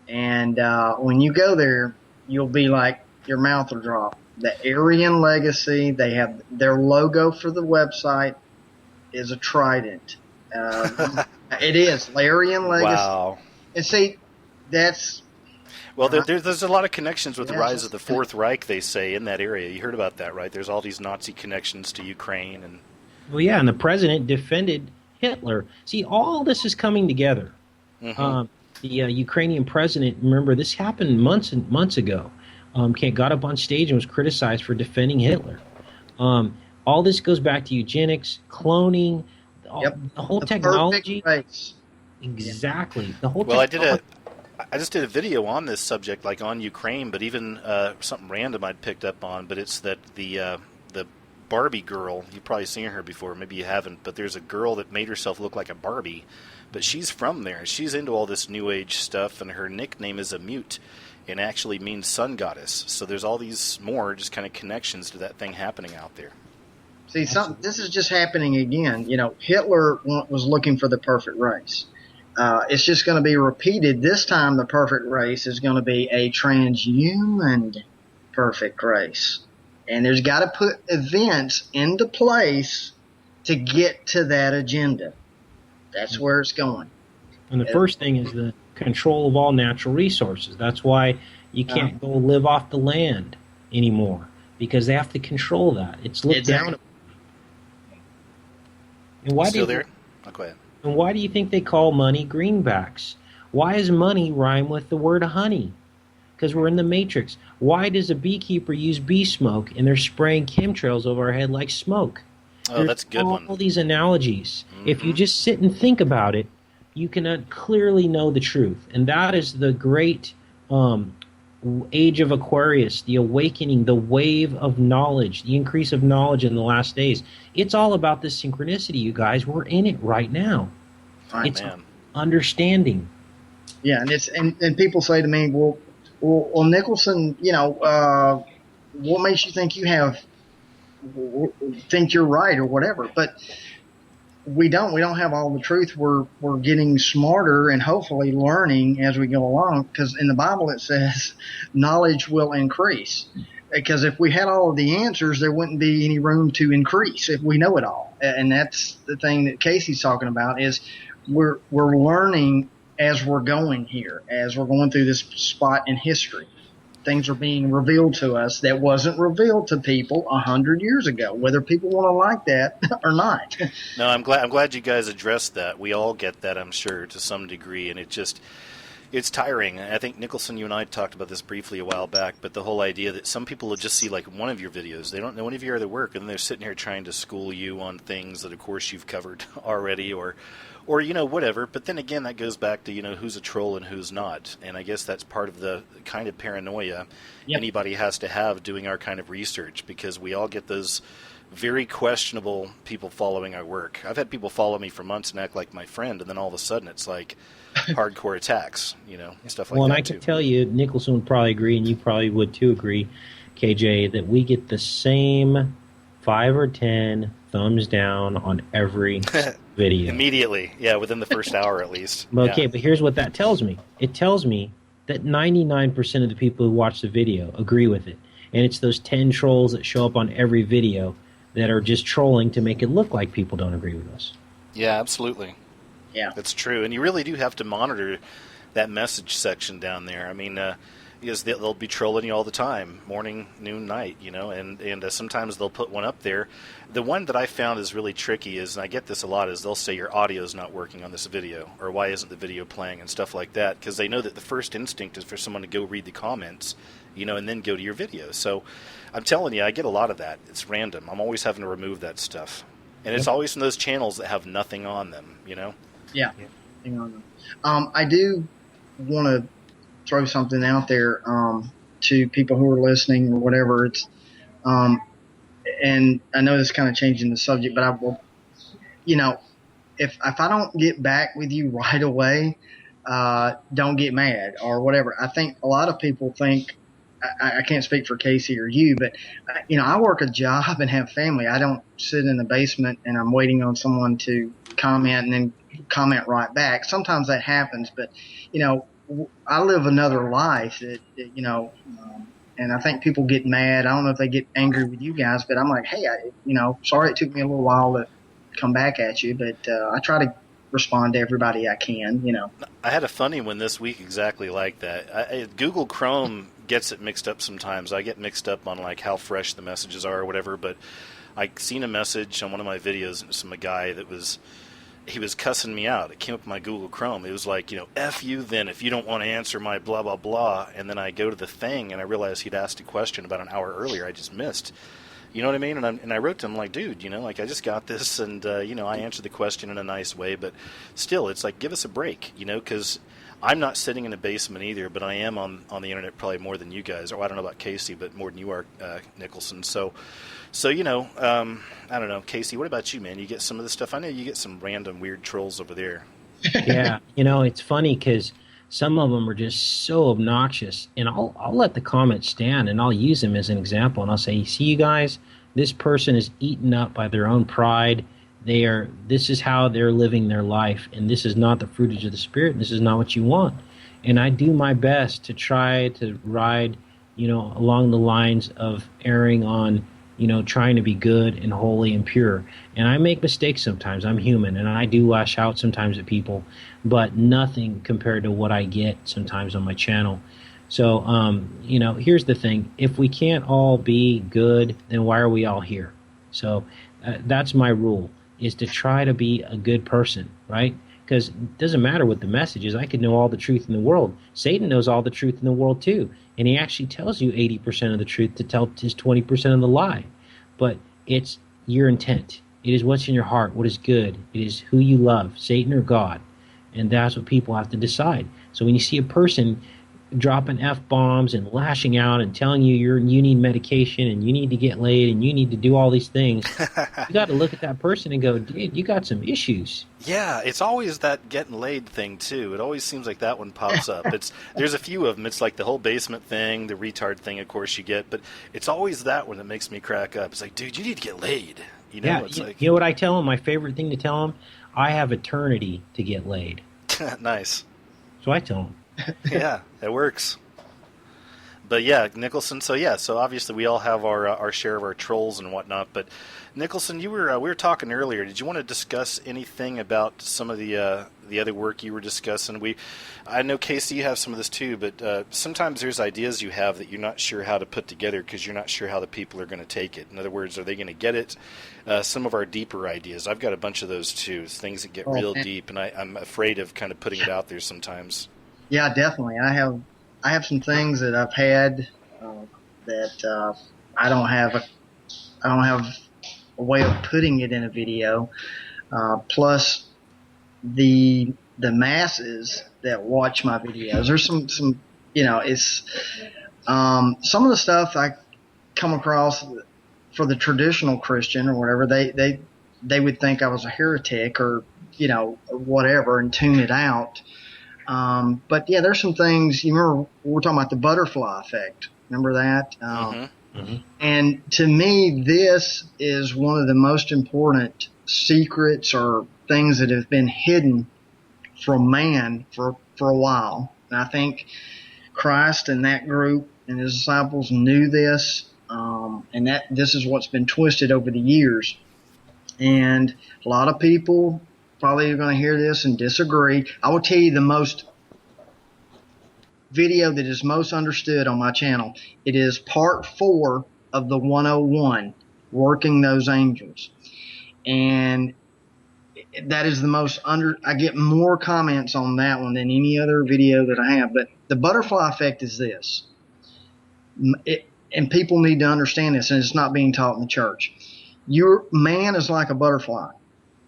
And when you go there, you'll be like, your mouth will drop. The Aryan Legacy, they have their logo for the website is a trident. It is Aryan Legacy. Wow. And see, that's well. There's a lot of connections with the rise of the Fourth Reich. They say in that area. You heard about that, right? There's all these Nazi connections to Ukraine and. Well, yeah, and the president defended Hitler. See, all this is coming together. Mm-hmm. The Ukrainian president. Remember, this happened months and months ago. Got up on stage and was criticized for defending Hitler. All this goes back to eugenics, cloning, the whole technology. Exactly. The whole. Well, I just did a video on this subject, like on Ukraine, but even something random I'd picked up on. But it's that the Barbie girl. You've probably seen her before, maybe you haven't. But there's a girl that made herself look like a Barbie, but she's from there. She's into all this New Age stuff, and her nickname is Amut. And actually means sun goddess. So there's all these more just kind of connections to that thing happening out there. See, this is just happening again. You know, Hitler was looking for the perfect race. It's just going to be repeated. This time the perfect race is going to be a transhuman perfect race. And there's got to put events into place to get to that agenda. That's where it's going. And the first thing is the control of all natural resources. That's why you can't go live off the land anymore, because they have to control that. It's looked down. And why Still there? Oh, go ahead. And why do you think they call money greenbacks? Why does money rhyme with the word honey? Because we're in the Matrix. Why does a beekeeper use bee smoke and they're spraying chemtrails over our head like smoke? Oh, that's a good one. All these analogies. Mm-hmm. If you just sit and think about it, you can clearly know the truth. And that is the great age of Aquarius, the awakening, the wave of knowledge, the increase of knowledge in the last days. It's all about this synchronicity, you guys. We're in it right now. It's understanding. Yeah, and people say to me, well, Nicholson, you know, what makes you think think you're right or whatever? But we don't have all the truth. We're getting smarter and hopefully learning as we go along, because in the Bible it says knowledge will increase. Because if we had all of the answers, there wouldn't be any room to increase if we know it all. And that's the thing that Casey's talking about, is we're learning as we're going here, as we're going through this spot in history. things are being revealed to us that wasn't revealed to people 100 years ago, whether people want to like that or not. No, I'm glad you guys addressed that. We all get that, I'm sure, to some degree, and it's tiring. I think, Nicholson, you and I talked about this briefly a while back, but the whole idea that some people will just see like one of your videos. They don't know any of your other work, and they're sitting here trying to school you on things that, of course, you've covered already, or whatever. But then again, that goes back to, who's a troll and who's not. And I guess that's part of the kind of paranoia anybody has to have doing our kind of research, because we all get those very questionable people following our work. I've had people follow me for months and act like my friend, and then all of a sudden it's like hardcore attacks, stuff like that. Well, and I can tell you, Nicholson would probably agree, and you probably would too agree, KJ, that we get the same 5 or 10 thumbs down on every video. Immediately, within the first hour at least. Okay, but here's what that tells me. It tells me that 99% of the people who watch the video agree with it. And it's those 10 trolls that show up on every video that are just trolling to make it look like people don't agree with us. Yeah, absolutely. Yeah. That's true. And you really do have to monitor that message section down there. I mean, because they'll be trolling you all the time, morning, noon, night, and sometimes they'll put one up there. The one that I found is really tricky is, and I get this a lot, is they'll say your audio's not working on this video, or why isn't the video playing, and stuff like that, because they know that the first instinct is for someone to go read the comments, and then go to your video. So I'm telling you, I get a lot of that. It's random. I'm always having to remove that stuff. And it's always from those channels that have nothing on them, Yeah. I do want to throw something out there to people who are listening or whatever. It's and I know this is kind of changing the subject, but I will, if I don't get back with you right away, don't get mad or whatever. I think a lot of people think, I can't speak for Casey or you, but I work a job and have family. I don't sit in the basement and I'm waiting on someone to comment and then comment right back. Sometimes that happens, but I live another life that and I think people get mad. I don't know if they get angry with you guys, but I'm like, hey, sorry it took me a little while to come back at you, but I try to respond to everybody I can. I had a funny one this week exactly like that. Google Chrome gets it mixed up sometimes. I get mixed up on like how fresh the messages are or whatever, but I seen a message on one of my videos, and it was from a guy that he was cussing me out. It came up in my Google Chrome. It was like, F you then if you don't want to answer my blah, blah, blah. And then I go to the thing, and I realize he'd asked a question about an hour earlier I just missed. You know what I mean? And I wrote to him like, dude, I just got this, and, I answered the question in a nice way. But still, it's like, give us a break, because I'm not sitting in a basement either, but I am on the internet probably more than you guys. Or I don't know about Casey, but more than you are, Nicholson. So I don't know. Casey, what about you, man? You get some of this stuff? I know you get some random weird trolls over there. Yeah, it's funny because some of them are just so obnoxious, and I'll let the comments stand, and I'll use them as an example, and I'll say, see, you guys, this person is eaten up by their own pride. This is how they're living their life, and this is not the fruitage of the Spirit, and this is not what you want. And I do my best to try to ride, along the lines of erring on, trying to be good and holy and pure. And I make mistakes sometimes. I'm human, and I do lash out sometimes at people, but nothing compared to what I get sometimes on my channel. So, here's the thing. If we can't all be good, then why are we all here? So that's my rule, is to try to be a good person, right? Because it doesn't matter what the message is. I could know all the truth in the world. Satan knows all the truth in the world too. And he actually tells you 80% of the truth to tell his 20% of the lie. But it's your intent. It is what's in your heart, what is good. It is who you love, Satan or God. And that's what people have to decide. So when you see a person dropping F-bombs and lashing out and telling you you need medication and you need to get laid and you need to do all these things, you got to look at that person and go, dude, you got some issues. Yeah, it's always that getting laid thing, too. It always seems like that one pops up. There's a few of them. It's like the whole basement thing, the retard thing, of course, you get. But it's always that one that makes me crack up. It's like, dude, you need to get laid. You know what I tell them? My favorite thing to tell them? I have eternity to get laid. Nice. So I tell them. Yeah, it works. But yeah, Nicholson. So obviously we all have our share of our trolls and whatnot. But Nicholson, you were we were talking earlier. Did you want to discuss anything about some of the other work you were discussing? I know Casey, you have some of this too. But sometimes there's ideas you have that you're not sure how to put together because you're not sure how the people are going to take it. In other words, are they going to get it? Some of our deeper ideas. I've got a bunch of those too. Things that get real deep, and I'm afraid of kind of putting it out there sometimes. Yeah, definitely. I have some things that I've had that I don't have a way of putting it in a video. Plus the masses that watch my videos. There's some it's some of the stuff I come across for the traditional Christian or whatever. They would think I was a heretic or whatever and tune it out. But yeah, there's some things. You remember we were talking about the butterfly effect. Remember that? And to me, this is one of the most important secrets or things that have been hidden from man for a while. And I think Christ and that group and his disciples knew this, and that this is what's been twisted over the years. And a lot of people probably are going to hear this and disagree. I will tell you the most video that is most understood on my channel. It is part 4 of the 101, Working Those Angels. And that is the most I get more comments on that one than any other video that I have. But the butterfly effect is this. And people need to understand this, and it's not being taught in the church. Your man is like a butterfly.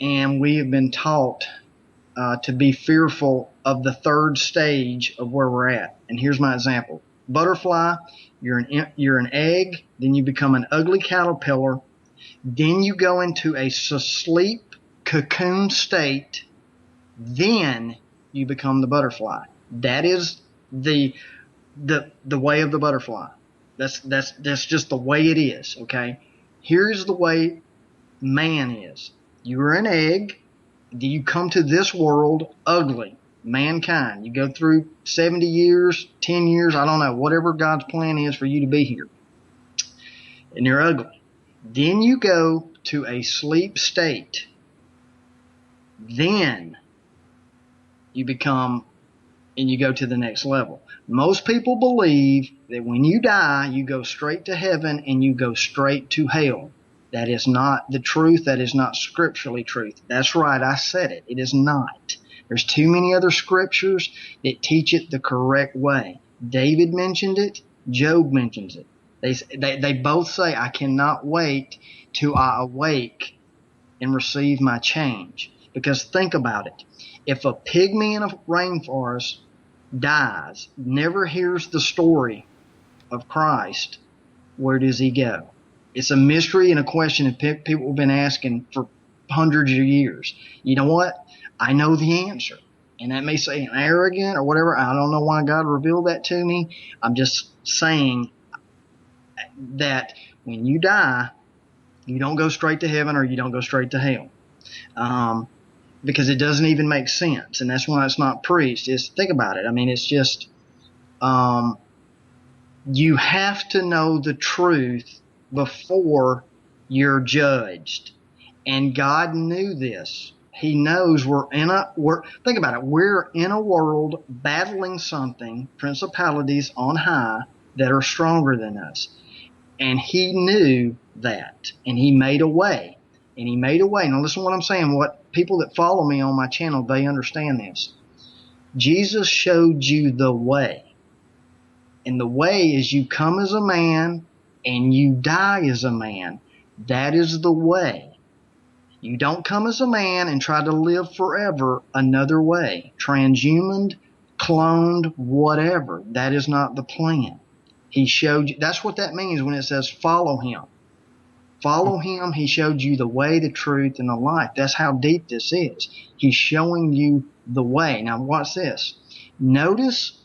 And we have been taught to be fearful of the third stage of where we're at. And here's my example. Butterfly, you're an egg, then you become an ugly caterpillar, then you go into a sleep cocoon state, then you become the butterfly. That is the way of the butterfly. That's just the way it is, okay? Here's the way man is. You're an egg. You come to this world ugly, mankind. You go through 70 years, 10 years, I don't know, whatever God's plan is for you to be here. And you're ugly. Then you go to a sleep state. Then you become, and you go to the next level. Most people believe that when you die, you go straight to heaven and you go straight to hell. That is not the truth. That is not scripturally truth. That's right. I said it. It is not. There's too many other scriptures that teach it the correct way. David mentioned it. Job mentions it. They both say, I cannot wait till I awake and receive my change. Because think about it. If a pygmy in a rainforest dies, never hears the story of Christ, where does he go? It's a mystery and a question that people have been asking for hundreds of years. You know what? I know the answer. And that may seem arrogant or whatever. I don't know why God revealed that to me. I'm just saying that when you die, you don't go straight to heaven or you don't go straight to hell. Because it doesn't even make sense. And that's why it's not preached. Think about it. I mean, it's just, you have to know the truth before you're judged. And God knew this. He knows think about it. We're in a world battling something, principalities on high that are stronger than us. And he knew that. And he made a way. And he made a way. Now listen to what I'm saying. What people that follow me on my channel, they understand this. Jesus showed you the way. And the way is you come as a man and you die as a man. That is the way. You don't come as a man and try to live forever another way. Transhumaned, cloned, whatever. That is not the plan. He showed you. That's what that means when it says follow him. Follow him. He showed you the way, the truth, and the life. That's how deep this is. He's showing you the way. Now watch this. Notice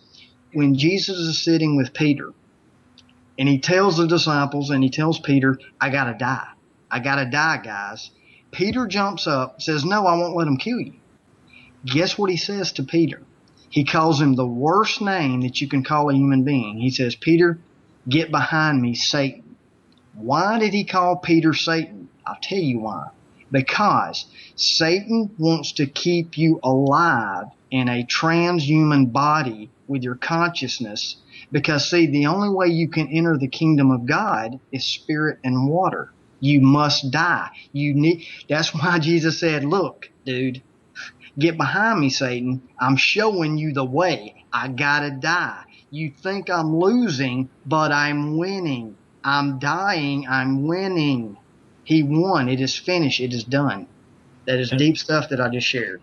when Jesus is sitting with Peter. And he tells the disciples and he tells Peter, I got to die. I got to die, guys. Peter jumps up, says, no, I won't let him kill you. Guess what he says to Peter? He calls him the worst name that you can call a human being. He says, Peter, Get behind me, Satan. Why did he call Peter Satan? I'll tell you why. Because Satan wants to keep you alive in a transhuman body with your consciousness. Because, see, the only way you can enter the kingdom of God is spirit and water. You must die. That's why Jesus said, look, dude, get behind me, Satan. I'm showing you the way. I gotta die. You think I'm losing, but I'm winning. I'm dying. I'm winning. He won. It is finished. It is done. That is deep stuff that I just shared.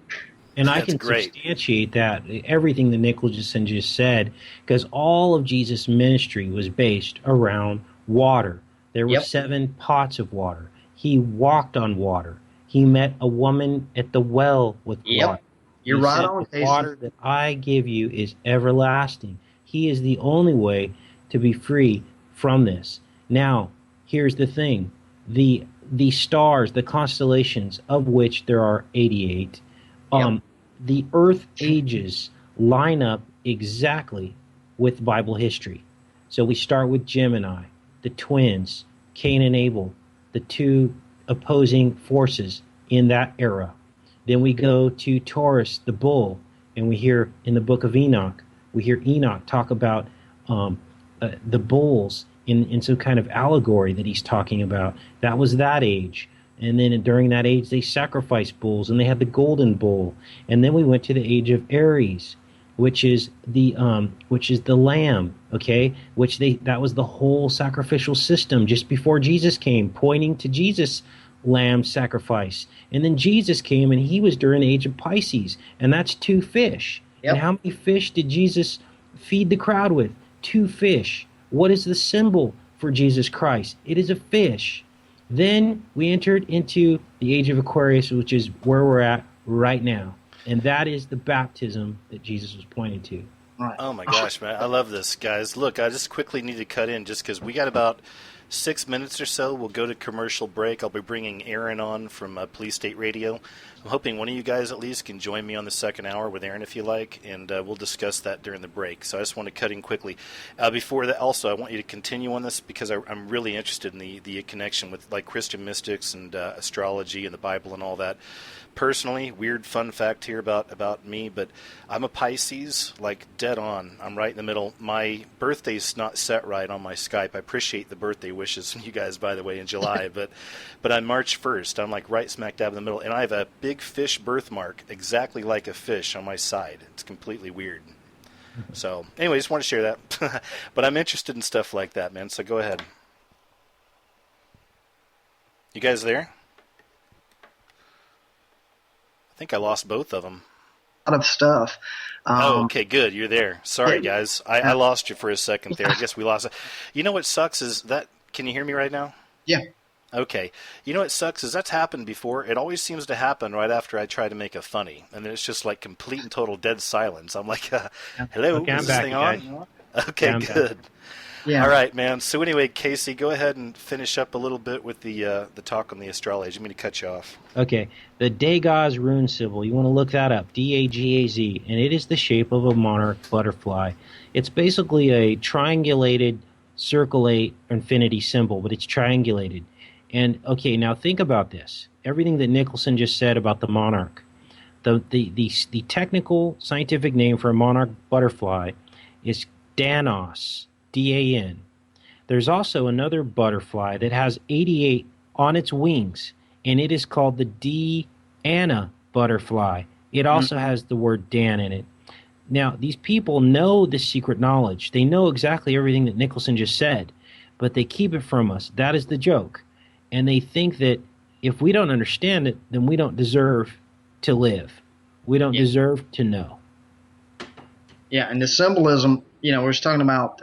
And I That's can great. substantiate that, everything that Nicholson just said, because all of Jesus' ministry was based around water. There were 7 pots of water. He walked on water. He met a woman at the well with water. You're right on, the water that I give you is everlasting. He is the only way to be free from this. Now, here's the thing. The stars, the constellations, of which there are 88, the Earth ages line up exactly with Bible history. So we start with Gemini, the twins, Cain and Abel, the 2 opposing forces in that era. Then we go to Taurus, the bull, and we hear in the book of Enoch, we hear Enoch talk about the bulls in some kind of allegory that he's talking about. That was that age. And then during that age, they sacrificed bulls, and they had the golden bull. And then we went to the age of Aries, which is the lamb, okay? That was the whole sacrificial system just before Jesus came, pointing to Jesus' lamb sacrifice. And then Jesus came, and he was during the age of Pisces, and that's 2 fish. And how many fish did Jesus feed the crowd with? 2 fish. What is the symbol for Jesus Christ? It is a fish. Then we entered into the age of Aquarius, which is where we're at right now. And that is the baptism that Jesus was pointing to. Right. Oh, my gosh, man. I love this, guys. Look, I just quickly need to cut in just because we got about 6 minutes or so. We'll go to commercial break. I'll be bringing Aaron on from Police State Radio. I'm hoping one of you guys at least can join me on the second hour with Aaron if you like, and we'll discuss that during the break. So I just want to cut in quickly. Before that, also, I want you to continue on this because I'm really interested in the connection with like Christian mystics and astrology and the Bible and all that. Personally, weird fun fact here about me, but I'm a Pisces, like dead on. I'm right in the middle. My birthday's not set right on my Skype. I appreciate the birthday wishes from you guys, by the way, in July, but I'm March 1st. I'm like right smack dab in the middle, and I have a big fish birthmark, exactly like a fish on my side. It's completely weird. So, anyway, just want to share that. But I'm interested in stuff like that, man, so go ahead. You guys there? I think I lost both of them. A lot of stuff. Okay, good. You're there. Sorry, guys. I lost you for a second there. I guess we lost it. You know what sucks is that... Can you hear me right now? Yeah. Okay. You know what sucks is that's happened before. It always seems to happen right after I try to make a funny. And then it's just like complete and total dead silence. I'm like, hello, okay, is this thing on? Okay, yeah, good. Yeah. All right, man. So anyway, Casey, go ahead and finish up a little bit with the talk on the astrology. I'm going to cut you off. Okay. The Dagaz rune symbol, you want to look that up, D-A-G-A-Z, and it is the shape of a monarch butterfly. It's basically a triangulated circle 8 infinity symbol, but it's triangulated. And, okay, now think about this. Everything that Nicholson just said about the monarch. The technical scientific name for a monarch butterfly is Danos, D-A-N. There's also another butterfly that has 88 on its wings, and it is called the D-Anna butterfly. It also has the word Dan in it. Now, these people know the secret knowledge. They know exactly everything that Nicholson just said, but they keep it from us. That is the joke. And they think that if we don't understand it, then we don't deserve to live. We don't deserve to know. Yeah, and the symbolism, we're talking about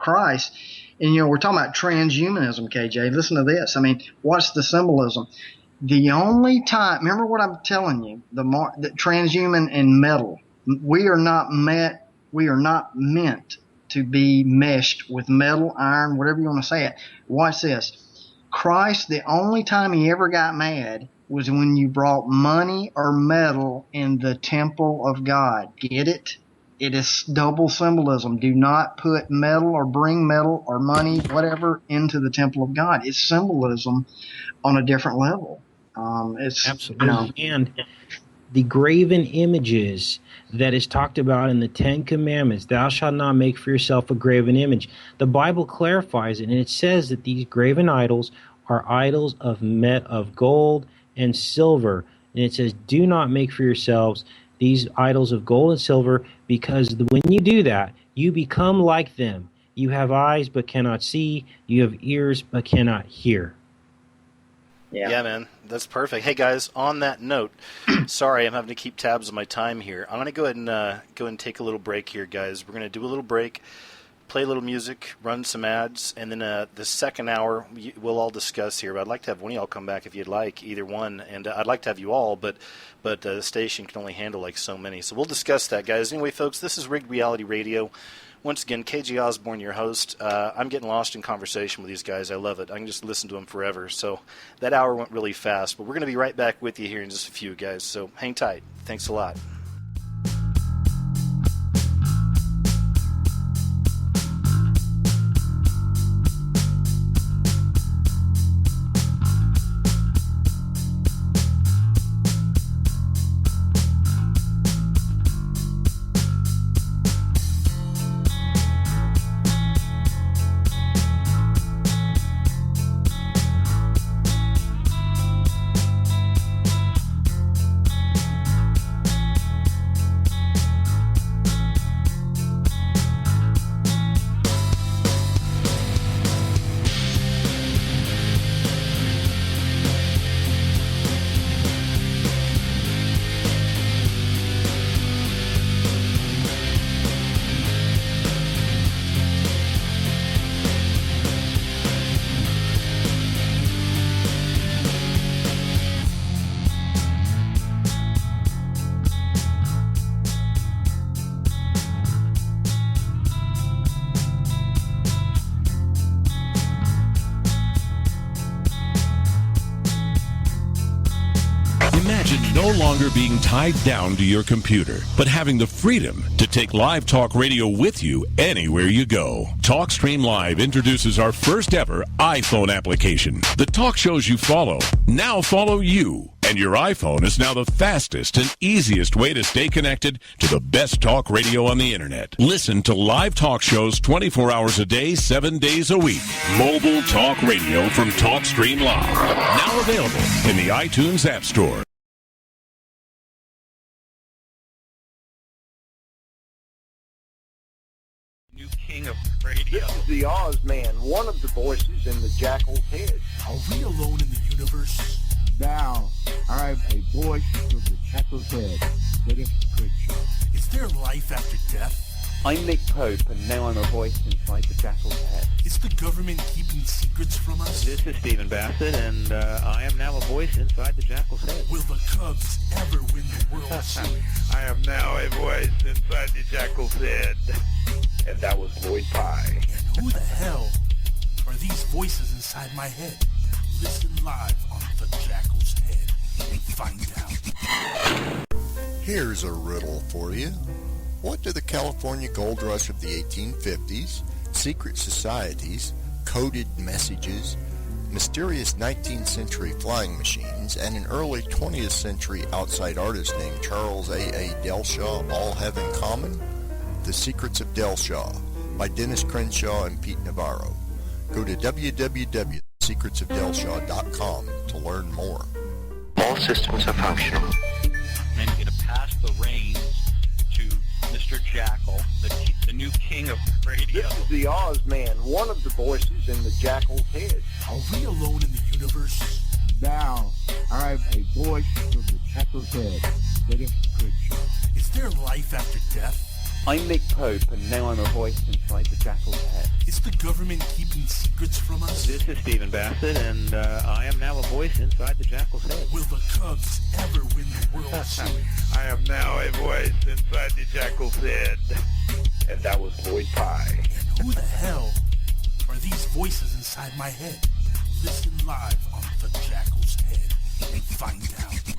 Christ, and we're talking about transhumanism, KJ. Listen to this. I mean, what's the symbolism? The only time, remember what I'm telling you, the transhuman and metal. We are not meant to be meshed with metal, iron, whatever you want to say it. Watch this. Christ, the only time he ever got mad was when you brought money or metal in the temple of God. Get it? It is double symbolism. Do not put metal or bring metal or money, whatever, into the temple of God. It's symbolism on a different level. It's absolutely. And the graven images that is talked about in the Ten Commandments, thou shalt not make for yourself a graven image. The Bible clarifies it, and it says that these graven idols are idols of gold and silver. And it says, do not make for yourselves these idols of gold and silver, because when you do that, you become like them. You have eyes but cannot see. You have ears but cannot hear. Yeah, man, that's perfect. Hey, guys, on that note, sorry, I'm having to keep tabs on my time here. I'm going to go ahead and take a little break here, guys. We're going to do a little break, play a little music, run some ads, and then the second hour we'll all discuss here. But I'd like to have one of y'all come back if you'd like, either one. And I'd like to have you all, but the station can only handle like so many. So we'll discuss that, guys. Anyway, folks, this is Rigged Reality Radio. Once again, KJ Ozborne, your host. I'm getting lost in conversation with these guys. I love it. I can just listen to them forever. So that hour went really fast, but we're going to be right back with you here in just a few, guys. So hang tight. Thanks a lot. No longer being tied down to your computer, but having the freedom to take live talk radio with you anywhere you go. TalkStream Live introduces our first ever iPhone application. The talk shows you follow now follow you. And your iPhone is now the fastest and easiest way to stay connected to the best talk radio on the internet. Listen to live talk shows 24 hours a day, 7 days a week. Mobile talk radio from TalkStream Live. Now available in the iTunes App Store. New king of radio. This is the Oz Man, one of the voices in the Jackal's head. Are we alone in the universe? Now, I am a voice of the Jackal's head. Let us creature. Is there life after death? I'm Nick Pope, and now I'm a voice inside the Jackal's head. Is the government keeping secrets from us? This is Stephen Bassett, and I am now a voice inside the Jackal's head. Will the Cubs ever win the World Series? I am now a voice inside the Jackal's head. And that was Lloyd Pye. And who the hell are these voices inside my head? Listen live on the Jackal's Head and find out. Here's a riddle for you. What do the California gold rush of the 1850s, secret societies, coded messages, mysterious 19th century flying machines, and an early 20th century outside artist named Charles A.A. Delshaw all have in common? The Secrets of Delshaw by Dennis Crenshaw and Pete Navarro. Go to www.secretsofdelshaw.com to learn more. All systems are functional. And going to pass the reins to Mr. Jackal, the new king of radio. This is the Oz Man, one of the voices in the Jackal's head. Are we alone in the universe? Now, I am a voice of the Jackal's head. Let us creature. Is there life after death? I'm Nick Pope, and now I'm a voice inside the Jackal's head. Is the government keeping secrets from us? This is Stephen Bassett, and I am now a voice inside the Jackal's head. Will the Cubs ever win the World Series? I am now a voice inside the Jackal's head. And that was Lloyd Pye. And who the hell are these voices inside my head? Listen live on the Jackal's Head and find out.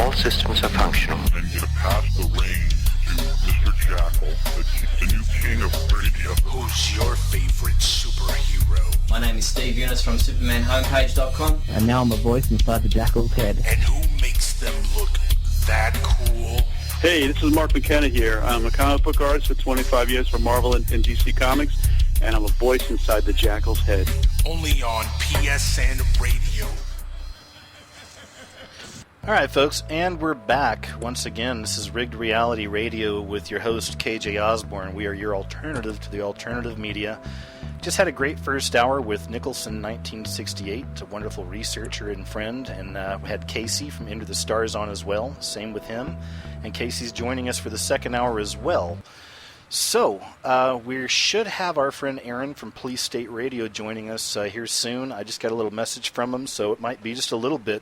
All systems are functional. And get past the reins to Mr. Jackal, the new king of radio. Who's your favorite superhero? My name is Steve Eunice from SupermanHomepage.com. And now I'm a voice inside the Jackal's head. And who makes them look that cool? Hey, this is Mark McKenna here. I'm a comic book artist for 25 years for Marvel and DC Comics, and I'm a voice inside the Jackal's head. Only on PSN Radio. All right, folks, and we're back once again. This is Rigged Reality Radio with your host, KJ Ozborne. We are your alternative to the alternative media. Just had a great first hour with Nicholson, 1968, a wonderful researcher and friend, and we had Casey from Into the Stars on as well. Same with him, and Casey's joining us for the second hour as well. So, we should have our friend Aaron from PoliceStateRadio joining us here soon. I just got a little message from him, so it might be just a little bit.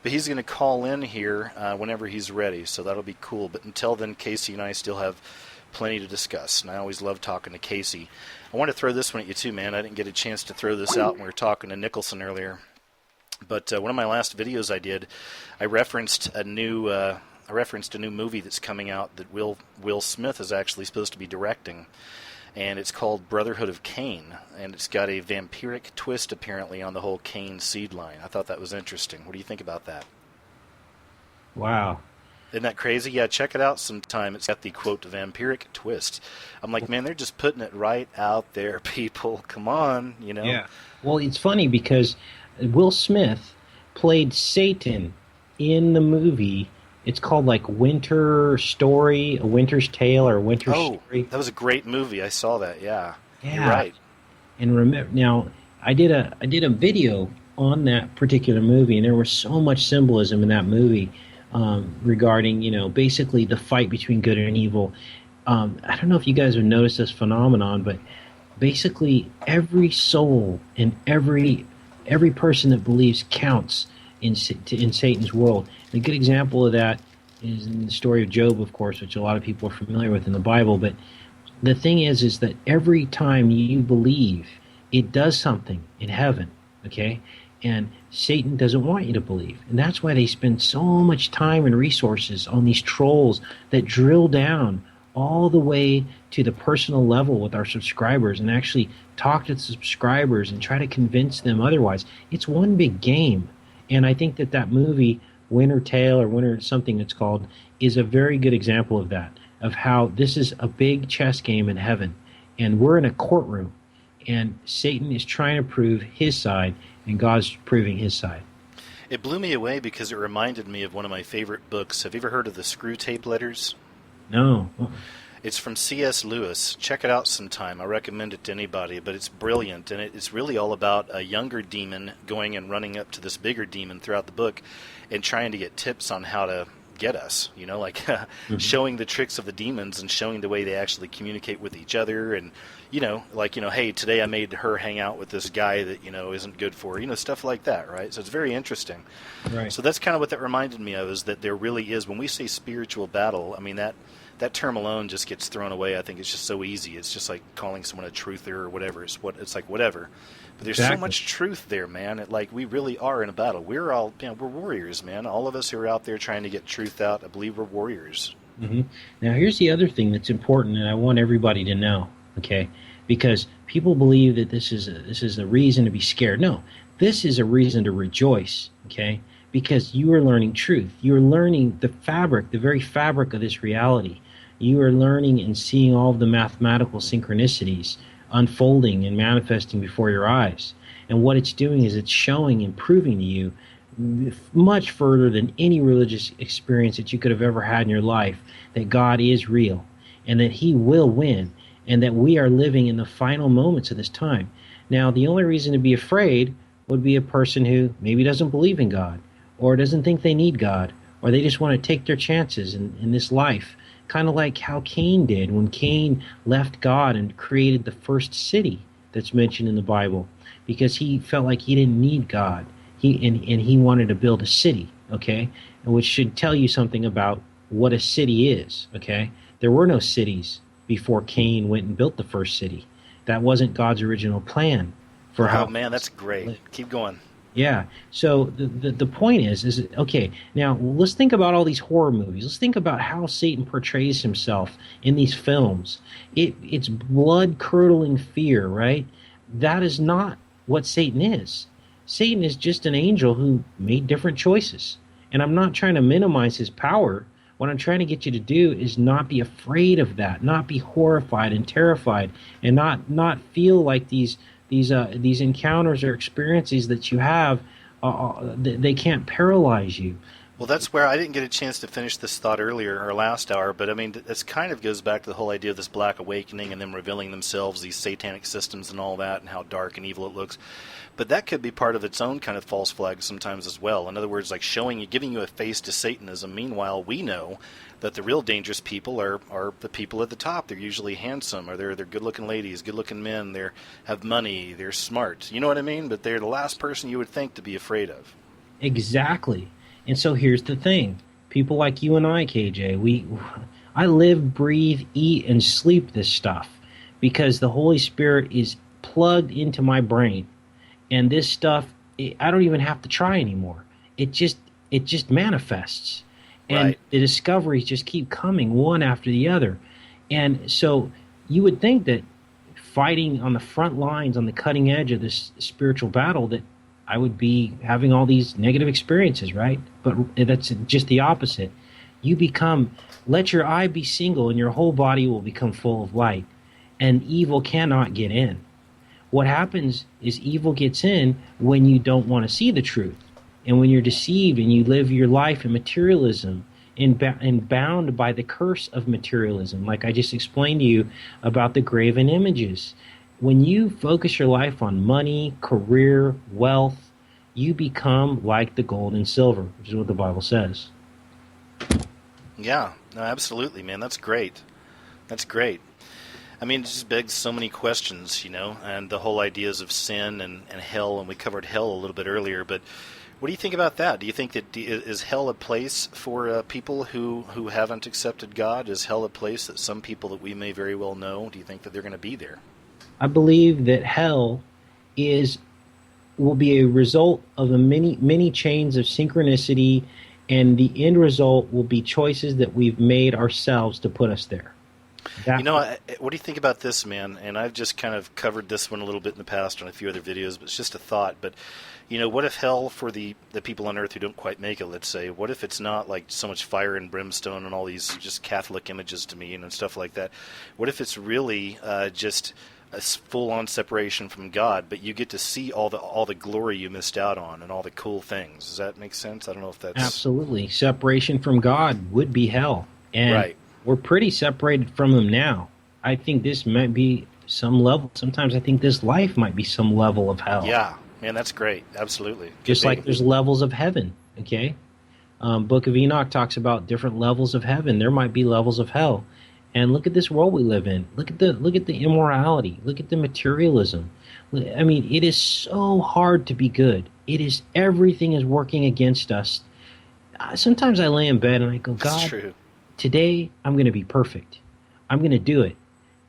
But he's going to call in here whenever he's ready, so that'll be cool. But until then, Casey and I still have plenty to discuss, and I always love talking to Casey. I want to throw this one at you too, man. I didn't get a chance to throw this out when we were talking to Nicholson earlier. But one of my last videos I did, I referenced a new movie that's coming out that Will Smith is actually supposed to be directing. And it's called Brotherhood of Cain, and it's got a vampiric twist, apparently, on the whole Cain seed line. I thought that was interesting. What do you think about that? Wow. Isn't that crazy? Yeah, check it out sometime. It's got the, quote, vampiric twist. I'm like, man, they're just putting it right out there, people. Come on, you know? Yeah. Well, it's funny because Will Smith played Satan in the movie. It's called like Winter Story, A Winter's Tale, or Winter Story. That was a great movie. I saw that. Yeah, yeah. You're right. And remember, now I did a video on that particular movie, and there was so much symbolism in that movie regarding, basically the fight between good and evil. I don't know if you guys have noticed this phenomenon, but basically every soul and every person that believes counts in Satan's world. And a good example of that is in the story of Job, of course, which a lot of people are familiar with in the Bible. But the thing is that every time you believe, it does something in heaven, okay? And Satan doesn't want you to believe. And that's why they spend so much time and resources on these trolls that drill down all the way to the personal level with our subscribers and actually talk to the subscribers and try to convince them otherwise. It's one big game. And I think that movie, Winter Tale, or Winter something it's called, is a very good example of that, of how this is a big chess game in heaven. And we're in a courtroom, and Satan is trying to prove his side, and God's proving his side. It blew me away because it reminded me of one of my favorite books. Have you ever heard of the Screw Tape Letters? No. It's from C.S. Lewis. Check it out sometime. I recommend it to anybody, but it's brilliant, and it's really all about a younger demon going and running up to this bigger demon throughout the book and trying to get tips on how to get us, showing the tricks of the demons and showing the way they actually communicate with each other and, hey, today I made her hang out with this guy that, isn't good for her, stuff like that, right? So it's very interesting. Right. So that's kind of what that reminded me of, is that there really is, when we say spiritual battle, I mean, that term alone just gets thrown away. I think it's just so easy. It's just like calling someone a truther or whatever. It's like whatever. But there's so much truth there, man. We really are in a battle. We're all, we're warriors, man. All of us who are out there trying to get truth out, I believe we're warriors. Mm-hmm. Now, here's the other thing that's important, and I want everybody to know, okay? Because people believe that this is a reason to be scared. No, this is a reason to rejoice, okay? Because you are learning truth. You are learning the very fabric of this reality. You are learning and seeing all of the mathematical synchronicities unfolding and manifesting before your eyes. And what it's doing is it's showing and proving to you much further than any religious experience that you could have ever had in your life that God is real and that He will win and that we are living in the final moments of this time. Now, the only reason to be afraid would be a person who maybe doesn't believe in God or doesn't think they need God, or they just want to take their chances in this life. Kind of like how Cain did when Cain left God and created the first city that's mentioned in the Bible, because he felt like he didn't need God. He wanted to build a city, okay? Which should tell you something about what a city is, okay? There were no cities before Cain went and built the first city. That wasn't God's original plan for how... Oh, man, that's great. Keep going. Yeah. So the point is okay, now let's think about all these horror movies. Let's think about how Satan portrays himself in these films. It's blood-curdling fear, right? That is not what Satan is. Satan is just an angel who made different choices. And I'm not trying to minimize his power. What I'm trying to get you to do is not be afraid of that, not be horrified and terrified, and not feel like these encounters or experiences that you have, they can't paralyze you. Well, that's where I didn't get a chance to finish this thought earlier, or last hour, but I mean, this kind of goes back to the whole idea of this Black Awakening and them revealing themselves, these satanic systems and all that, and how dark and evil it looks. But that could be part of its own kind of false flag sometimes as well. In other words, like giving you a face to Satanism. Meanwhile, we know that the real dangerous people are the people at the top. They're usually handsome, or they're good-looking ladies, good-looking men. They have money, they're smart. You know what I mean? But they're the last person you would think to be afraid of. Exactly. And so here's the thing. People like you and I, KJ, I live, breathe, eat, and sleep this stuff because the Holy Spirit is plugged into my brain. And this stuff, I don't even have to try anymore. It just manifests. And right. The discoveries just keep coming one after the other. And so you would think that fighting on the front lines, on the cutting edge of this spiritual battle, that I would be having all these negative experiences, right? But that's just the opposite. You let your eye be single and your whole body will become full of light. And evil cannot get in. What happens is evil gets in when you don't want to see the truth. And when you're deceived and you live your life in materialism and bound by the curse of materialism, like I just explained to you about the graven images. When you focus your life on money, career, wealth, you become like the gold and silver, which is what the Bible says. Yeah, no, absolutely, man. That's great. That's great. I mean, it just begs so many questions, and the whole ideas of sin and hell, and we covered hell a little bit earlier, but what do you think about that? Do you think that is hell a place for people who haven't accepted God? Is hell a place that some people that we may very well know, do you think that they're going to be there? I believe that hell will be a result of the many chains of synchronicity, and the end result will be choices that we've made ourselves to put us there. What do you think about this, man? And I've just kind of covered this one a little bit in the past on a few other videos, but it's just a thought. But, what if hell for the people on Earth who don't quite make it, let's say, what if it's not like so much fire and brimstone and all these just Catholic images to me and stuff like that? What if it's really just a full-on separation from God, but you get to see all the glory you missed out on and all the cool things? Does that make sense? I don't know if that's... Absolutely. Separation from God would be hell. And right. We're pretty separated from him now. I think this might be some level. Sometimes I think this life might be some level of hell. Yeah, man, that's great. Absolutely. Just like there's levels of heaven, okay? Book of Enoch talks about different levels of heaven. There might be levels of hell. And look at this world we live in. Look at the immorality. Look at the materialism. I mean, it is so hard to be good. Everything is working against us. Sometimes I lay in bed and I go, God, that's true. Today I'm going to be perfect. I'm going to do it.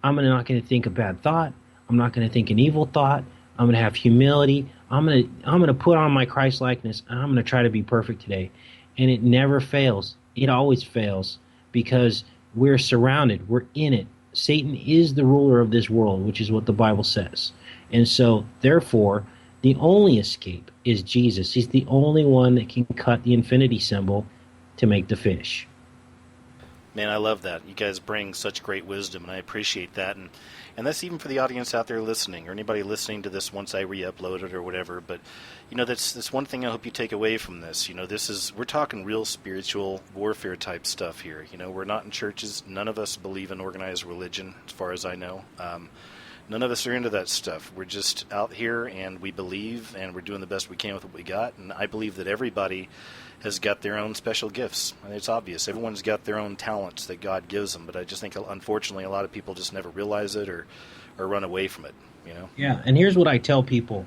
I'm not going to think a bad thought. I'm not going to think an evil thought. I'm going to have humility. I'm going to put on my Christ likeness, and I'm going to try to be perfect today. And it never fails. It always fails because we're surrounded. We're in it. Satan is the ruler of this world, which is what the Bible says. And so, therefore, the only escape is Jesus. He's the only one that can cut the infinity symbol to make the fish. Man, I love that. You guys bring such great wisdom, and I appreciate that. And that's even for the audience out there listening, or anybody listening to this once I re-upload it or whatever. But, that's one thing I hope you take away from this. We're talking real spiritual warfare type stuff here. We're not in churches. None of us believe in organized religion, as far as I know. None of us are into that stuff. We're just out here, and we believe, and we're doing the best we can with what we got. And I believe that everybody has got their own special gifts. I mean, it's obvious. Everyone's got their own talents that God gives them, but I just think, unfortunately, a lot of people just never realize it or run away from it, Yeah, and here's what I tell people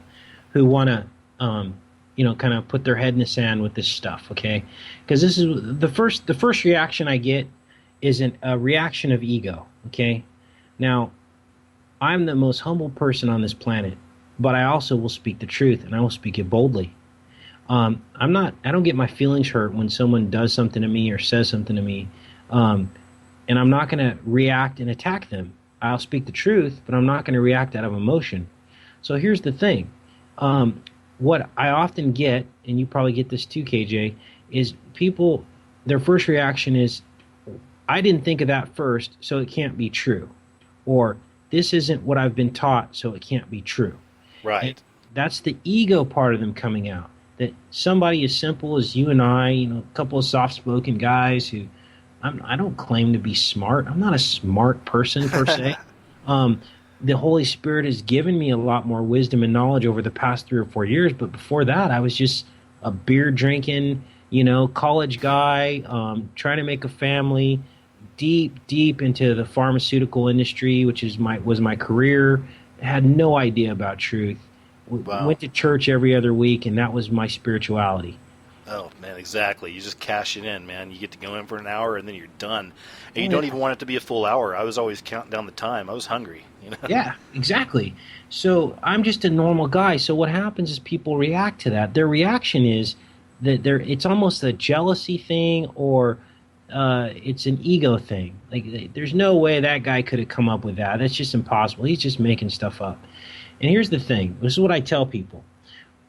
who want to, kind of put their head in the sand with this stuff, okay? Because this is the first reaction I get is a reaction of ego, okay? Now, I'm the most humble person on this planet, but I also will speak the truth, and I will speak it boldly. I don't get my feelings hurt when someone does something to me or says something to me. And I'm not going to react and attack them. I'll speak the truth, but I'm not going to react out of emotion. So here's the thing. What I often get, and you probably get this too, KJ, is people, their first reaction is, I didn't think of that first, so it can't be true. Or, this isn't what I've been taught, so it can't be true. Right. And that's the ego part of them coming out. That somebody as simple as you and I, a couple of soft-spoken guys who, I don't claim to be smart. I'm not a smart person per se. The Holy Spirit has given me a lot more wisdom and knowledge over the past 3 or 4 years, but before that, I was just a beer-drinking, college guy, trying to make a family, deep into the pharmaceutical industry, which was my career. Had no idea about truth. Wow. Went to church every other week, and that was my spirituality. Oh, man, exactly. You just cash it in, man. You get to go in for an hour, and then you're done. And you don't even want it to be a full hour. I was always counting down the time. I was hungry. Yeah, exactly. So I'm just a normal guy. So what happens is people react to that. Their reaction is that it's almost a jealousy thing, or it's an ego thing. Like, there's no way that guy could have come up with that. That's just impossible. He's just making stuff up. And here's the thing. This is what I tell people.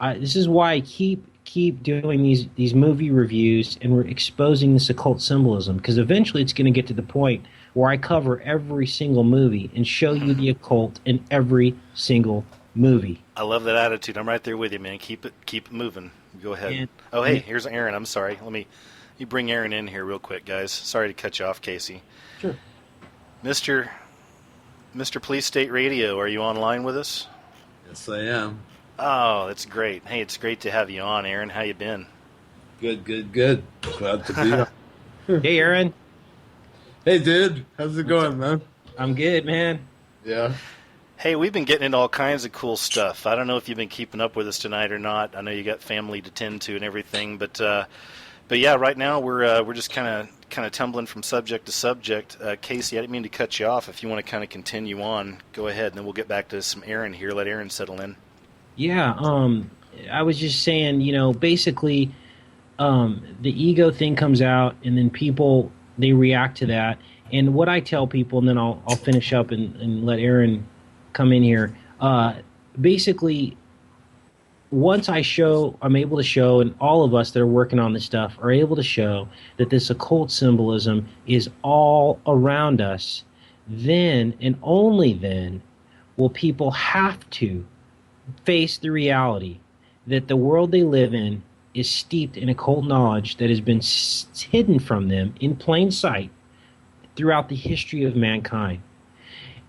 This is why I keep doing these movie reviews, and we're exposing this occult symbolism, because eventually it's going to get to the point where I cover every single movie and show you the occult in every single movie. I love that attitude. I'm right there with you, man. Keep it moving. Go ahead. Here's Aaron. I'm sorry. You bring Aaron in here real quick, guys. Sorry to cut you off, Casey. Sure. Mr. Police State Radio, are you online with us? Yes, I am. Oh, that's great. Hey, it's great to have you on, Aaron. How you been? Good. Glad to be here. Hey, Aaron. Hey, dude. How's it going, man? I'm good, man. Yeah. Hey, we've been getting into all kinds of cool stuff. I don't know if you've been keeping up with us tonight or not. I know you got family to tend to and everything, but yeah, right now we're just kind of tumbling from subject to subject. Casey, I didn't mean to cut you off. If you want to kind of continue on, go ahead, and then we'll get back to some Aaron here. Let Aaron settle in. Yeah, I was just saying, basically, the ego thing comes out, and then people, they react to that. And what I tell people, and then I'll finish up and let Aaron come in here. Basically, once I'm able to show, and all of us that are working on this stuff are able to show that this occult symbolism is all around us, then and only then will people have to face the reality that the world they live in is steeped in occult knowledge that has been hidden from them in plain sight throughout the history of mankind.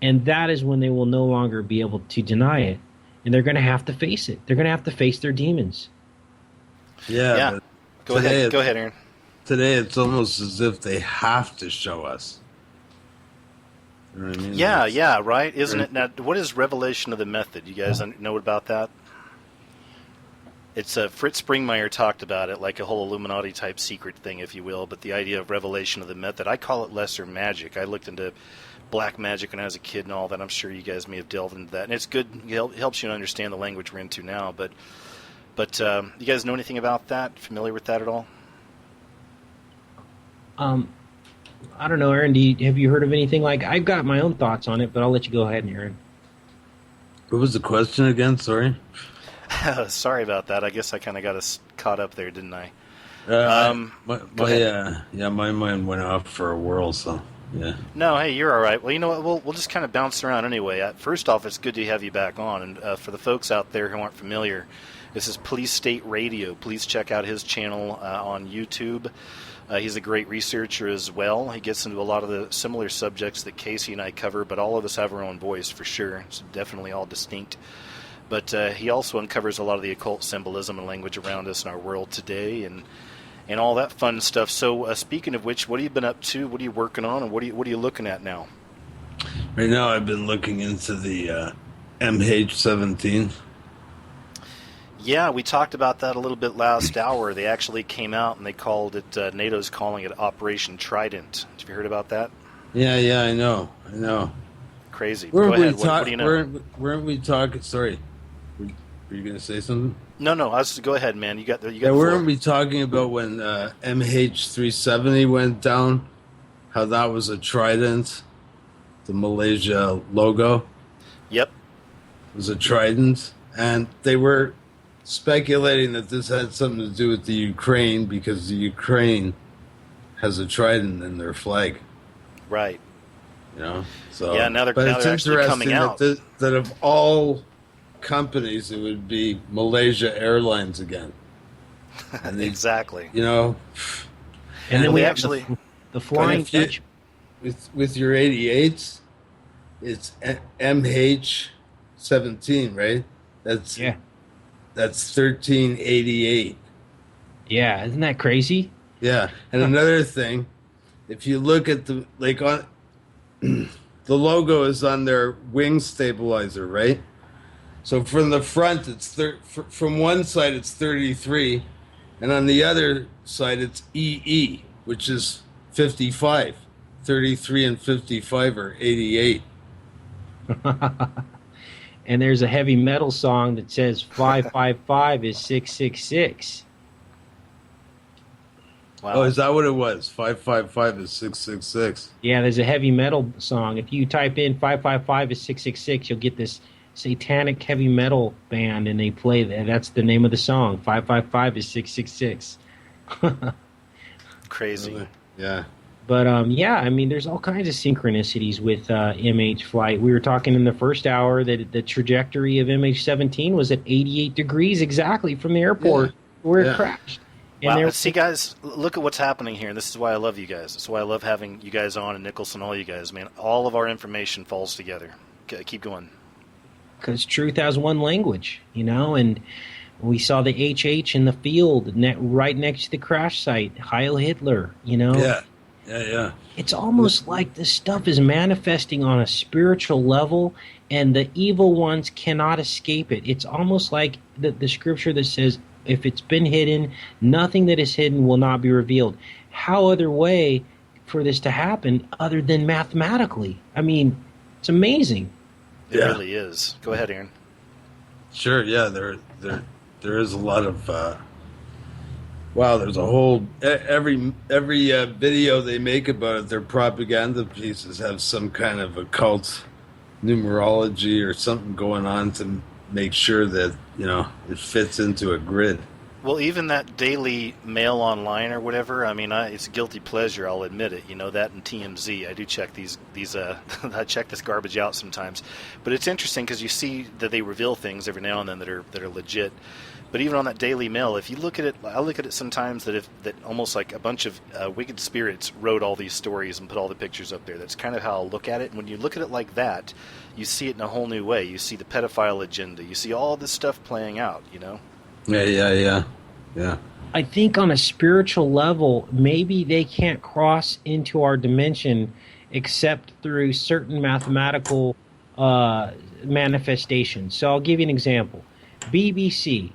And that is when they will no longer be able to deny it, and they're going to have to face it. They're going to have to face their demons. Yeah. Go ahead, Aaron. Today it's almost as if they have to show us. You know what I mean? Yeah, right? Isn't it? Now, what is revelation of the method? You guys know about that? It's Fritz Springmeier talked about it, like a whole Illuminati type secret thing, if you will. But the idea of revelation of the method, I call it lesser magic. I looked into black magic when I was a kid and all that. I'm sure you guys may have delved into that, and it's good. It helps you understand the language we're into now. But you guys know anything about that? Familiar with that at all? I don't know, Aaron. Have you heard of anything like? I've got my own thoughts on it, but I'll let you go ahead, Aaron. What was the question again? Sorry. Sorry about that. I guess I kind of got us caught up there, didn't I? My mind went off for a whirl, so yeah. No, hey, you're all right. Well, you know what? We'll just kind of bounce around anyway. First off, it's good to have you back on. And for the folks out there who aren't familiar, this is Police State Radio. Please check out his channel on YouTube. He's a great researcher as well. He gets into a lot of the similar subjects that Casey and I cover, but all of us have our own voice for sure. It's definitely all distinct. But he also uncovers a lot of the occult symbolism and language around us in our world today, and all that fun stuff. So speaking of which, what have you been up to? What are you working on, and what are you looking at now? Right now, I've been looking into the MH17. Yeah, we talked about that a little bit last hour. They actually came out and they called it, NATO's calling it Operation Trident. Have you heard about that? Yeah, I know. Crazy. Go ahead. What do you know? Weren't we talking? Sorry. Were you going to say something? No. Go ahead, man. You got the Yeah, floor. weren't we talking about when MH370 went down? How that was a trident? The Malaysia logo? Yep. Was a trident. And they were speculating that this had something to do with the Ukraine because the Ukraine has a trident in their flag. Right. You know? So, yeah, now they're it's actually coming out. That of all companies, it would be Malaysia Airlines again. And exactly. You know? And then we actually... The Flying Dutch. With your 88s, it's MH17, right? That's 1388. Yeah, isn't that crazy? Yeah, and another thing, if you look at the the logo is on their wing stabilizer, right? So from the front, it's from one side it's 33, and on the other side it's EE, which is 55. 33 and 55 are 88. And there's a heavy metal song that says 555 is 666. Wow. Oh, is that what it was? 555 is 666. Yeah, there's a heavy metal song. If you type in 555 is 666, you'll get this satanic heavy metal band, and they play that. That's the name of the song. 555 is 666. Crazy. Yeah. But, yeah, I mean, there's all kinds of synchronicities with MH flight. We were talking in the first hour that the trajectory of MH17 was at 88 degrees exactly from the airport where it crashed. And wow. See, guys, look at what's happening here. And this is why I love you guys. This is why I love having you guys on, and Nicholson, all you guys, man. All of our information falls together. Keep going. Because truth has one language, you know, and we saw the HH in the field right next to the crash site. Heil Hitler, you know. Yeah. It's almost like this stuff is manifesting on a spiritual level, and the evil ones cannot escape it. It's almost like the scripture that says, if it's been hidden, nothing that is hidden will not be revealed. How other way for this to happen other than mathematically? I mean, it's amazing. It really is. Go ahead, Aaron. Sure, yeah, there is a lot of wow, there's a whole every video they make about it, their propaganda pieces have some kind of occult numerology or something going on to make sure that, you know, it fits into a grid. Well, even that Daily Mail Online or whatever, I mean, it's a guilty pleasure, I'll admit it. You know, that and TMZ, I do check these I check this garbage out sometimes. But it's interesting because you see that they reveal things every now and then that are legit. But even on that Daily Mail, if you look at it, I look at it sometimes that almost like a bunch of wicked spirits wrote all these stories and put all the pictures up there. That's kind of how I'll look at it. And when you look at it like that, you see it in a whole new way. You see the pedophile agenda. You see all this stuff playing out, you know? Yeah. I think on a spiritual level, maybe they can't cross into our dimension except through certain mathematical manifestations. So I'll give you an example. BBC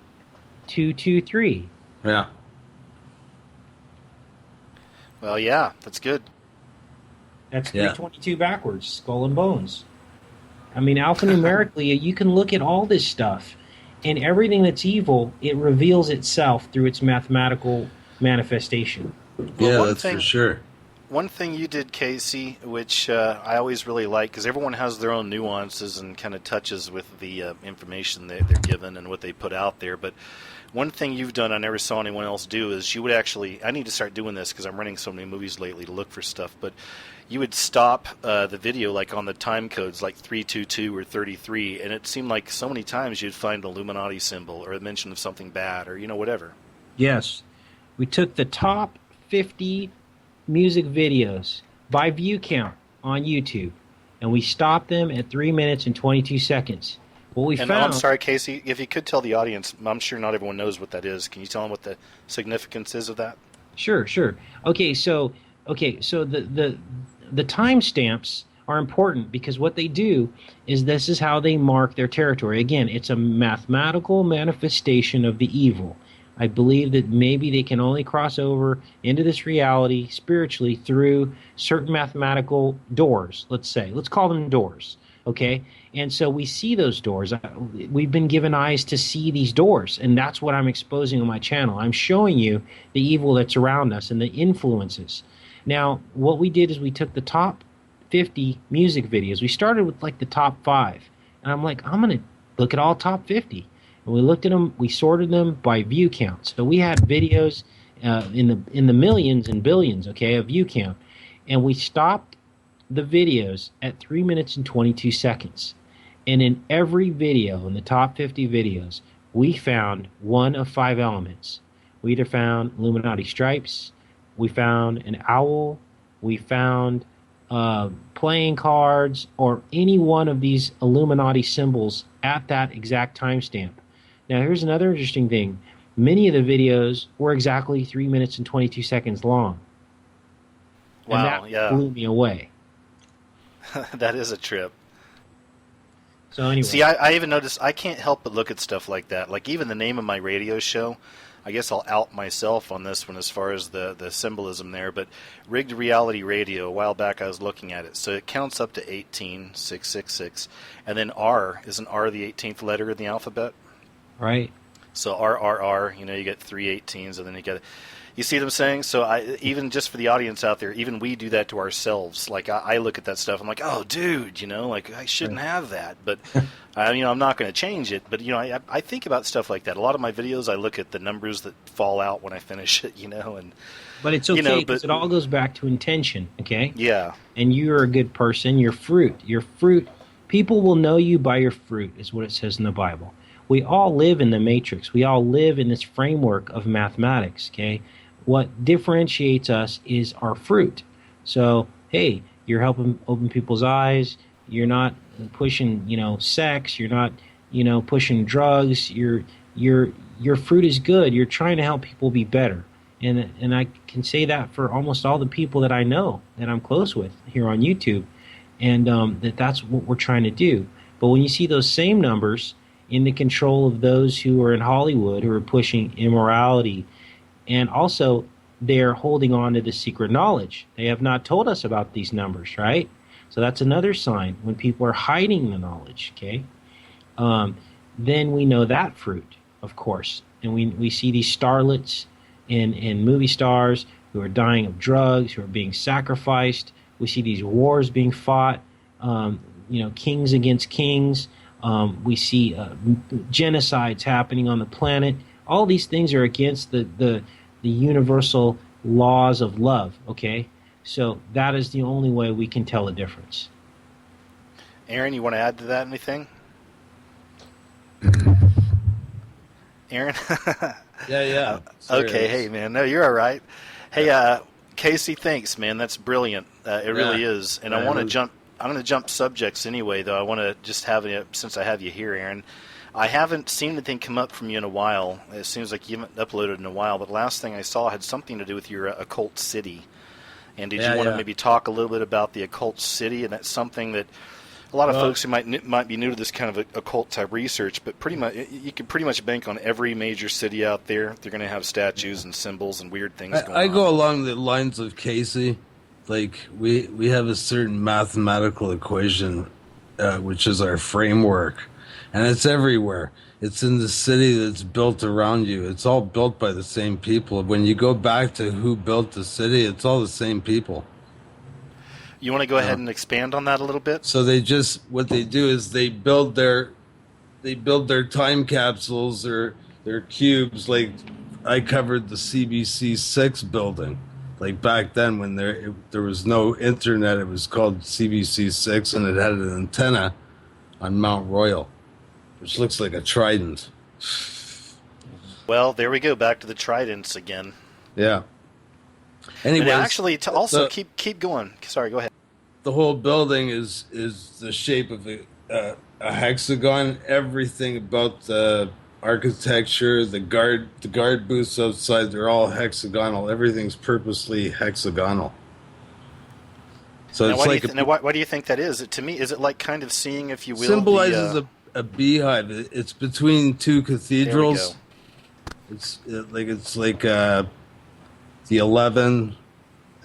223. Yeah. Well, yeah, that's good. That's 322 backwards, skull and bones. I mean, alphanumerically, you can look at all this stuff, and everything that's evil, it reveals itself through its mathematical manifestation. Yeah, that's for sure. One thing you did, Casey, which I always really like, because everyone has their own nuances and kind of touches with the information they're given and what they put out there, but one thing you've done I never saw anyone else do is you would actually, I need to start doing this because I'm renting so many movies lately to look for stuff, but you would stop the video like on the time codes like 322 or 33, and it seemed like so many times you'd find an Illuminati symbol or a mention of something bad or, you know, whatever. Yes. We took the top 50 music videos by view count on YouTube, and we stopped them at 3 minutes and 22 seconds. What we found... I'm sorry, Casey, if you could tell the audience, I'm sure not everyone knows what that is. Can you tell them what the significance is of that? Sure. Okay, so the timestamps are important because what they do is this is how they mark their territory. Again, it's a mathematical manifestation of the evil. I believe that maybe they can only cross over into this reality spiritually through certain mathematical doors, let's say. Let's call them doors. Okay, and so we see those doors. We've been given eyes to see these doors, and that's what I'm exposing on my channel. I'm showing you the evil that's around us and the influences. Now, what we did is we took the top 50 music videos. We started with like the top 5, and I'm like, I'm going to look at all top 50. And we looked at them, we sorted them by view count. So we had videos in the millions and billions, okay, of view count, and we stopped the videos at 3 minutes and 22 seconds. And in every video, in the top 50 videos, we found one of 5 elements. We either found Illuminati stripes, we found an owl, we found playing cards, or any one of these Illuminati symbols at that exact timestamp. Now, here's another interesting thing. Many of the videos were exactly 3 minutes and 22 seconds long. Wow, and that blew me away. That is a trip. So anyway. See, I even noticed I can't help but look at stuff like that. Like even the name of my radio show, I guess I'll out myself on this one as far as the symbolism there, but Rigged Reality Radio, a while back I was looking at it. So it counts up to 18666. And then R, isn't R the 18th letter in the alphabet? Right. So RRR, you get 3 18s, and then you get... You see what I'm saying? So even just for the audience out there, even we do that to ourselves. Like I look at that stuff, I'm like, oh, dude, like I shouldn't have that. But I'm not going to change it. But I think about stuff like that. A lot of my videos, I look at the numbers that fall out when I finish it. And but it's okay because it all goes back to intention. Okay. Yeah. And you're a good person. Your fruit. People will know you by your fruit, is what it says in the Bible. We all live in the matrix. We all live in this framework of mathematics. Okay. What differentiates us is our fruit. So, hey, you're helping open people's eyes. You're not pushing, sex. You're not, pushing drugs. Your fruit is good. You're trying to help people be better. And I can say that for almost all the people that I know that I'm close with here on YouTube, and that's what we're trying to do. But when you see those same numbers in the control of those who are in Hollywood who are pushing immorality, and also they're holding on to the secret knowledge. They have not told us about these numbers, right? So that's another sign when people are hiding the knowledge, okay? Then we know that fruit, of course. And we see these starlets and movie stars who are dying of drugs, who are being sacrificed. We see these wars being fought, kings against kings. We see genocides happening on the planet. All these things are against the universal laws of love, okay? So that is the only way we can tell a difference. Aaron, you want to add to that anything? Aaron? Yeah. Okay, hey, man. No, you're all right. Hey, Casey, thanks, man. That's brilliant. It really is. And I'm going to jump subjects anyway, though. I want to just have you, since I have you here, Aaron. I haven't seen anything come up from you in a while. It seems like you haven't uploaded in a while, but the last thing I saw had something to do with your occult city. And did you want to maybe talk a little bit about the occult city? And that's something that a lot of folks who might be new to this kind of occult type research, but pretty much you can pretty much bank on every major city out there. They're going to have statues and symbols and weird things going on. I go along the lines of Casey. Like we have a certain mathematical equation, which is our framework. And it's everywhere. It's in the city that's built around you. It's all built by the same people. When you go back to who built the city, it's all the same people. You want to go ahead and expand on that a little bit? So what they do is they build their time capsules or their cubes. Like I covered the CBC 6 building. Like back then when there was no internet, it was called CBC 6 and it had an antenna on Mount Royal, which looks like a trident. Well, there we go, back to the tridents again. Yeah. Anyway, actually, keep going. Sorry, go ahead. The whole building is the shape of a hexagon. Everything about the architecture, the guard booths outside, they're all hexagonal. Everything's purposely hexagonal. So now, it's why do you think that is? To me, is it like kind of seeing, if you will, symbolizes a beehive. It's between two cathedrals. It's like the 11,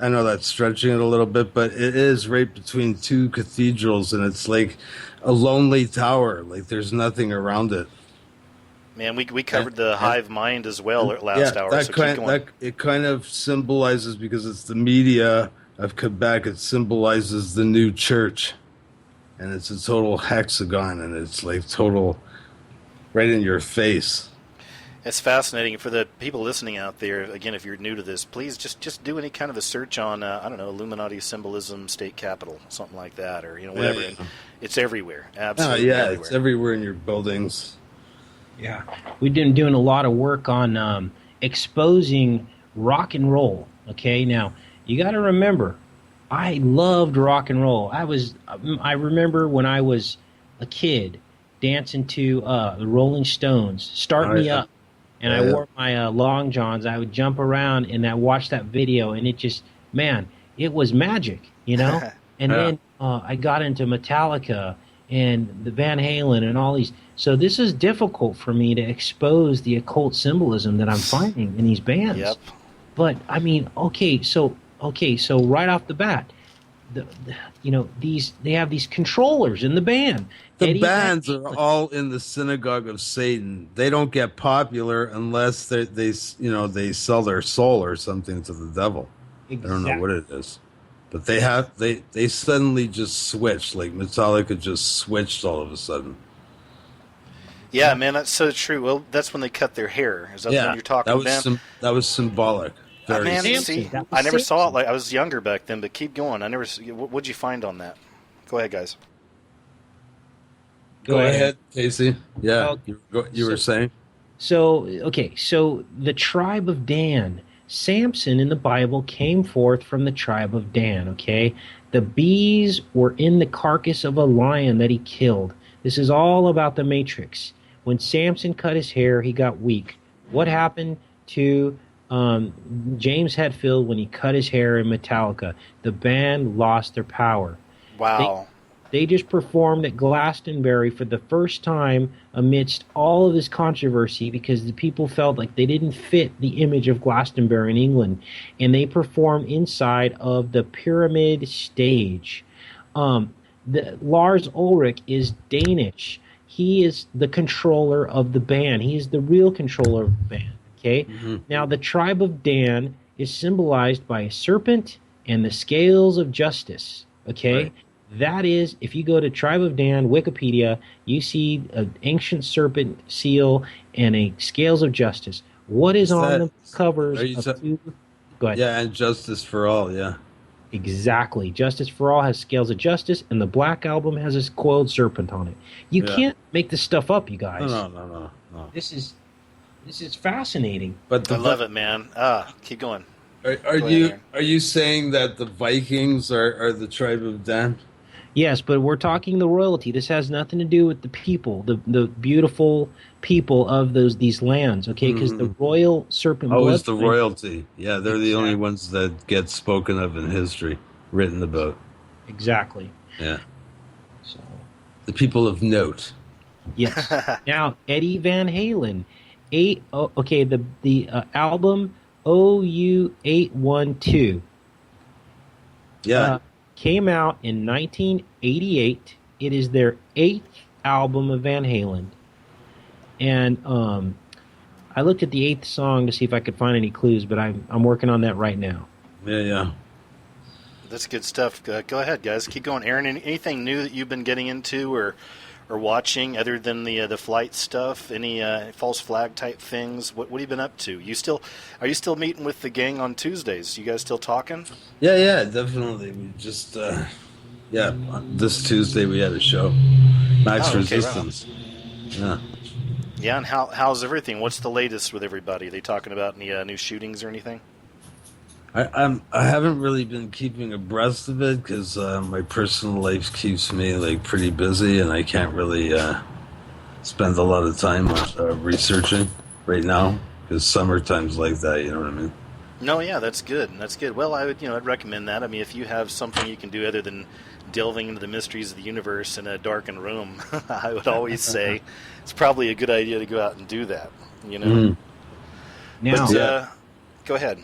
I know that's stretching it a little bit, but it is right between two cathedrals, and it's like a lonely tower. Like there's nothing around it. Man, we covered the hive mind as well last hour, so keep going. It kind of symbolizes, because it's the media of Quebec, it symbolizes the new church. And it's a total hexagon, and it's like total right in your face. It's fascinating. For the people listening out there, again, if you're new to this, please just do any kind of a search on, I don't know, Illuminati symbolism, state capital, something like that, or whatever. Yeah. It's everywhere, absolutely everywhere. It's everywhere in your buildings. Yeah, we've been doing a lot of work on exposing rock and roll. Okay, now you got to remember, I loved rock and roll. I remember when I was a kid dancing to the Rolling Stones, "Start Me Up," and I wore my long johns. I would jump around and I watched that video, and it just, man, it was magic, And then I got into Metallica and the Van Halen and all these. So this is difficult for me to expose the occult symbolism that I'm finding in these bands. Yep. But I mean, so right off the bat, they have these controllers in the band. The bands are all in the synagogue of Satan. They don't get popular unless they sell their soul or something to the devil. Exactly. I don't know what it is, but they suddenly just switched. Like Metallica just switched all of a sudden. Yeah, man, that's so true. Well, that's when they cut their hair. Is that when you're talking about? That was symbolic. Man, see, I never saw it. Like I was younger back then, but keep going. I never. What'd you find on that? Go ahead, guys. Go ahead, Casey. Yeah, you were saying. So the tribe of Dan, Samson in the Bible came forth from the tribe of Dan. Okay, the bees were in the carcass of a lion that he killed. This is all about the Matrix. When Samson cut his hair, he got weak. What happened to James Hetfield when he cut his hair in Metallica? The band lost their power. Wow. They just performed at Glastonbury for the first time amidst all of this controversy because the people felt like they didn't fit the image of Glastonbury in England. And they performed inside of the Pyramid stage. Lars Ulrich is Danish. He is the controller of the band. He is the real controller of the band. Okay? Mm-hmm. Now, the tribe of Dan is symbolized by a serpent and the scales of justice. Okay? Right. That is, if you go to Tribe of Dan, Wikipedia, you see an ancient serpent seal and a scales of justice. What is on the covers of two? Go ahead. Yeah, and Justice for All, yeah. Exactly. Justice for All has Scales of Justice, and the Black Album has a coiled serpent on it. You can't make this stuff up, you guys. No. This is fascinating. But I love it, man. Keep going. Are you saying that the Vikings are the tribe of Dan? Yes, but we're talking the royalty. This has nothing to do with the people, the beautiful people of these lands, okay? Because the royal serpent blood... Oh, it's the royalty. Yeah, they're the only ones that get spoken of in history, written about. Exactly. Yeah. So the people of note. Yes. Now, Eddie Van Halen. The album OU812. Yeah. Came out in 1988. It is their 8th album of Van Halen. And I looked at the 8th song to see if I could find any clues, but I'm working on that right now. Yeah. That's good stuff. Go ahead, guys. Keep going. Aaron, anything new that you've been getting into or watching other than the flight stuff? Any false flag type things? What have you been up to? Are you still meeting with the gang on Tuesdays? You guys still talking? Yeah, definitely. We just this Tuesday we had a show, Max Resistance. Right. Yeah, and how's everything? What's the latest with everybody? Are they talking about any new shootings or anything? I haven't really been keeping abreast of it because my personal life keeps me pretty busy, and I can't really spend a lot of time researching right now because summertime's like that. You know what I mean? No, yeah, that's good. Well, I'd recommend that. I mean, if you have something you can do other than delving into the mysteries of the universe in a darkened room, I would always say it's probably a good idea to go out and do that. You know. Now, but, go ahead.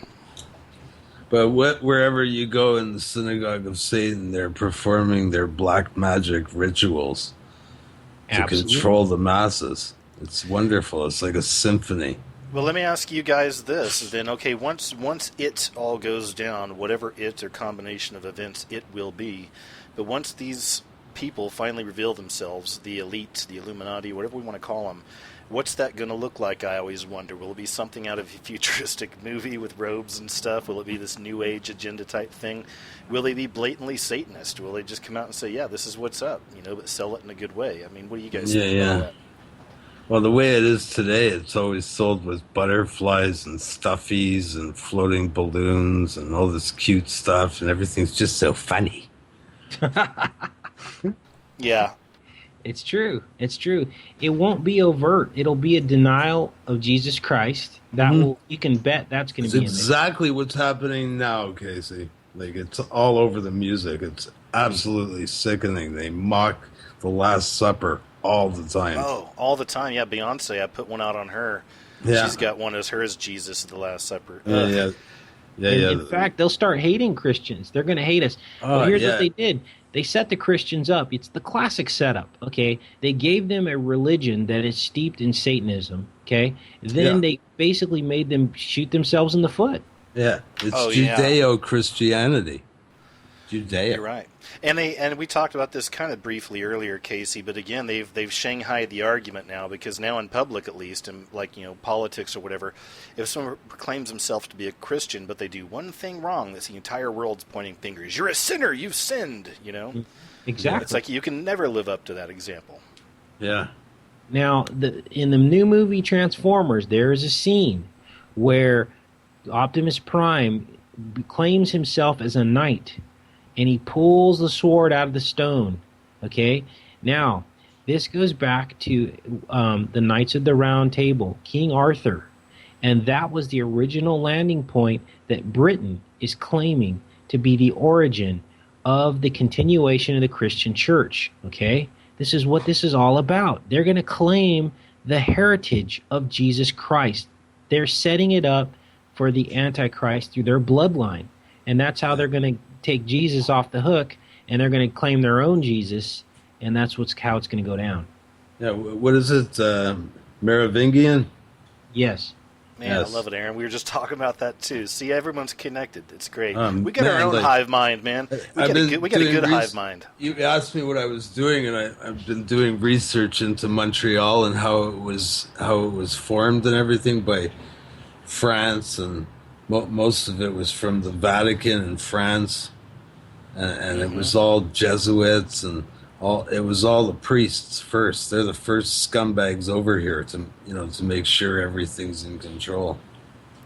But wherever you go in the synagogue of Satan, they're performing their black magic rituals to control the masses. It's wonderful. It's like a symphony. Well, let me ask you guys this then. Okay, once it all goes down, whatever it or combination of events it will be, but once these people finally reveal themselves, the elite, the Illuminati, whatever we want to call them, what's that going to look like, I always wonder. Will it be something out of a futuristic movie with robes and stuff? Will it be this New Age agenda type thing? Will they be blatantly Satanist? Will they just come out and say, yeah, this is what's up, but sell it in a good way? I mean, what do you guys think about that? Well, the way it is today, it's always sold with butterflies and stuffies and floating balloons and all this cute stuff, and everything's just so funny. Yeah. It's true. It's true. It won't be overt. It'll be a denial of Jesus Christ. That will. You can bet that's going to be exactly what's happening now, Casey. Like, it's all over the music. It's absolutely sickening. They mock the Last Supper all the time. Oh, all the time. Yeah, Beyonce, I put one out on her. Yeah. She's got one as her as Jesus at the Last Supper. Yeah. In fact, they'll start hating Christians. They're going to hate us. But here's what they did. They set the Christians up. It's the classic setup, okay? They gave them a religion that is steeped in Satanism, okay? Then they basically made them shoot themselves in the foot. Yeah, it's Judeo-Christianity. Judeo. You're right. And we talked about this kind of briefly earlier, Casey, but again, they've shanghaied the argument now, because now in public, at least, in politics or whatever, if someone proclaims himself to be a Christian, but they do one thing wrong, that's the entire world's pointing fingers. You're a sinner. You've sinned. Exactly. It's like you can never live up to that example. Yeah. Now, in the new movie Transformers, there is a scene where Optimus Prime claims himself as a knight, and he pulls the sword out of the stone. Okay? Now, this goes back to the Knights of the Round Table, King Arthur. And that was the original landing point that Britain is claiming to be the origin of the continuation of the Christian church. Okay? This is what this is all about. They're going to claim the heritage of Jesus Christ. They're setting it up for the Antichrist through their bloodline. And that's how they're going to take Jesus off the hook, and they're going to claim their own Jesus, and that's how it's going to go down. Yeah, what is it? Merovingian? Yes. Man, yes. I love it, Aaron. We were just talking about that, too. See, everyone's connected. It's great. We got our own hive mind, man. We got a good hive mind. You asked me what I was doing, and I've been doing research into Montreal and how it was formed and everything by France, and most of it was from the Vatican and France, and it was all Jesuits, and it was all the priests first. They're the first scumbags over here to make sure everything's in control.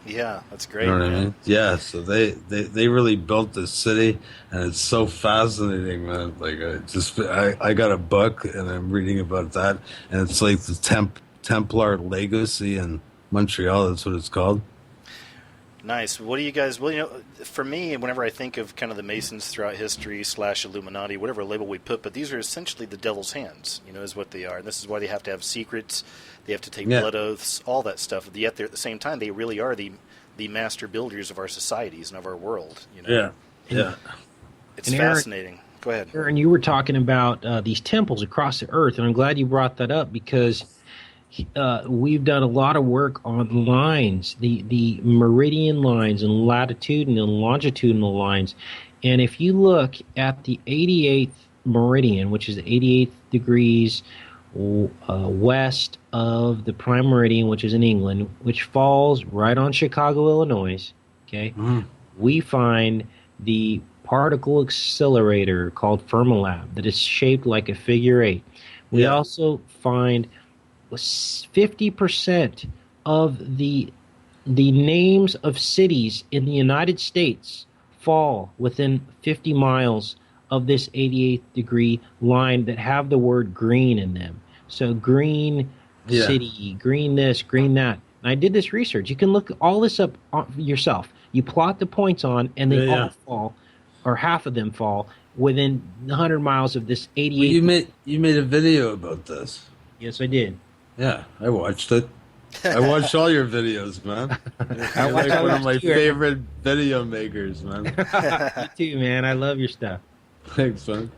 Yeah, that's great. You know what I mean? Yeah, so they really built this city, and it's so fascinating, man. Like I got a book and I'm reading about that, and it's like the Templar legacy in Montreal. That's what it's called. Nice. What do you guys? Well, for me, whenever I think of kind of the Masons throughout history / Illuminati, whatever label we put, but these are essentially the devil's hands. Is what they are, and this is why they have to have secrets. They have to take blood oaths, all that stuff. Yet at the same time, they really are the master builders of our societies and of our world. Yeah. It's fascinating. Go ahead. Aaron, you were talking about these temples across the earth, and I'm glad you brought that up, because we've done a lot of work on lines, the meridian lines and latitudinal and longitudinal lines. And if you look at the 88th meridian, which is 88 degrees west of the prime meridian, which is in England, which falls right on Chicago, Illinois, okay, we find the particle accelerator called Fermilab that is shaped like a figure 8. We also find 50% of the names of cities in the United States fall within 50 miles of this 88th degree line that have the word green in them. So green city, green this, green that. And I did this research. You can look all this up yourself. You plot the points on, and they all fall, or half of them fall, within 100 miles of this 88. Well, you made a video about this. Yes, I did. Yeah, I watched it. I watch all your videos, man. You're like one of my favorite video makers, man. You too, man. I love your stuff. Thanks, man.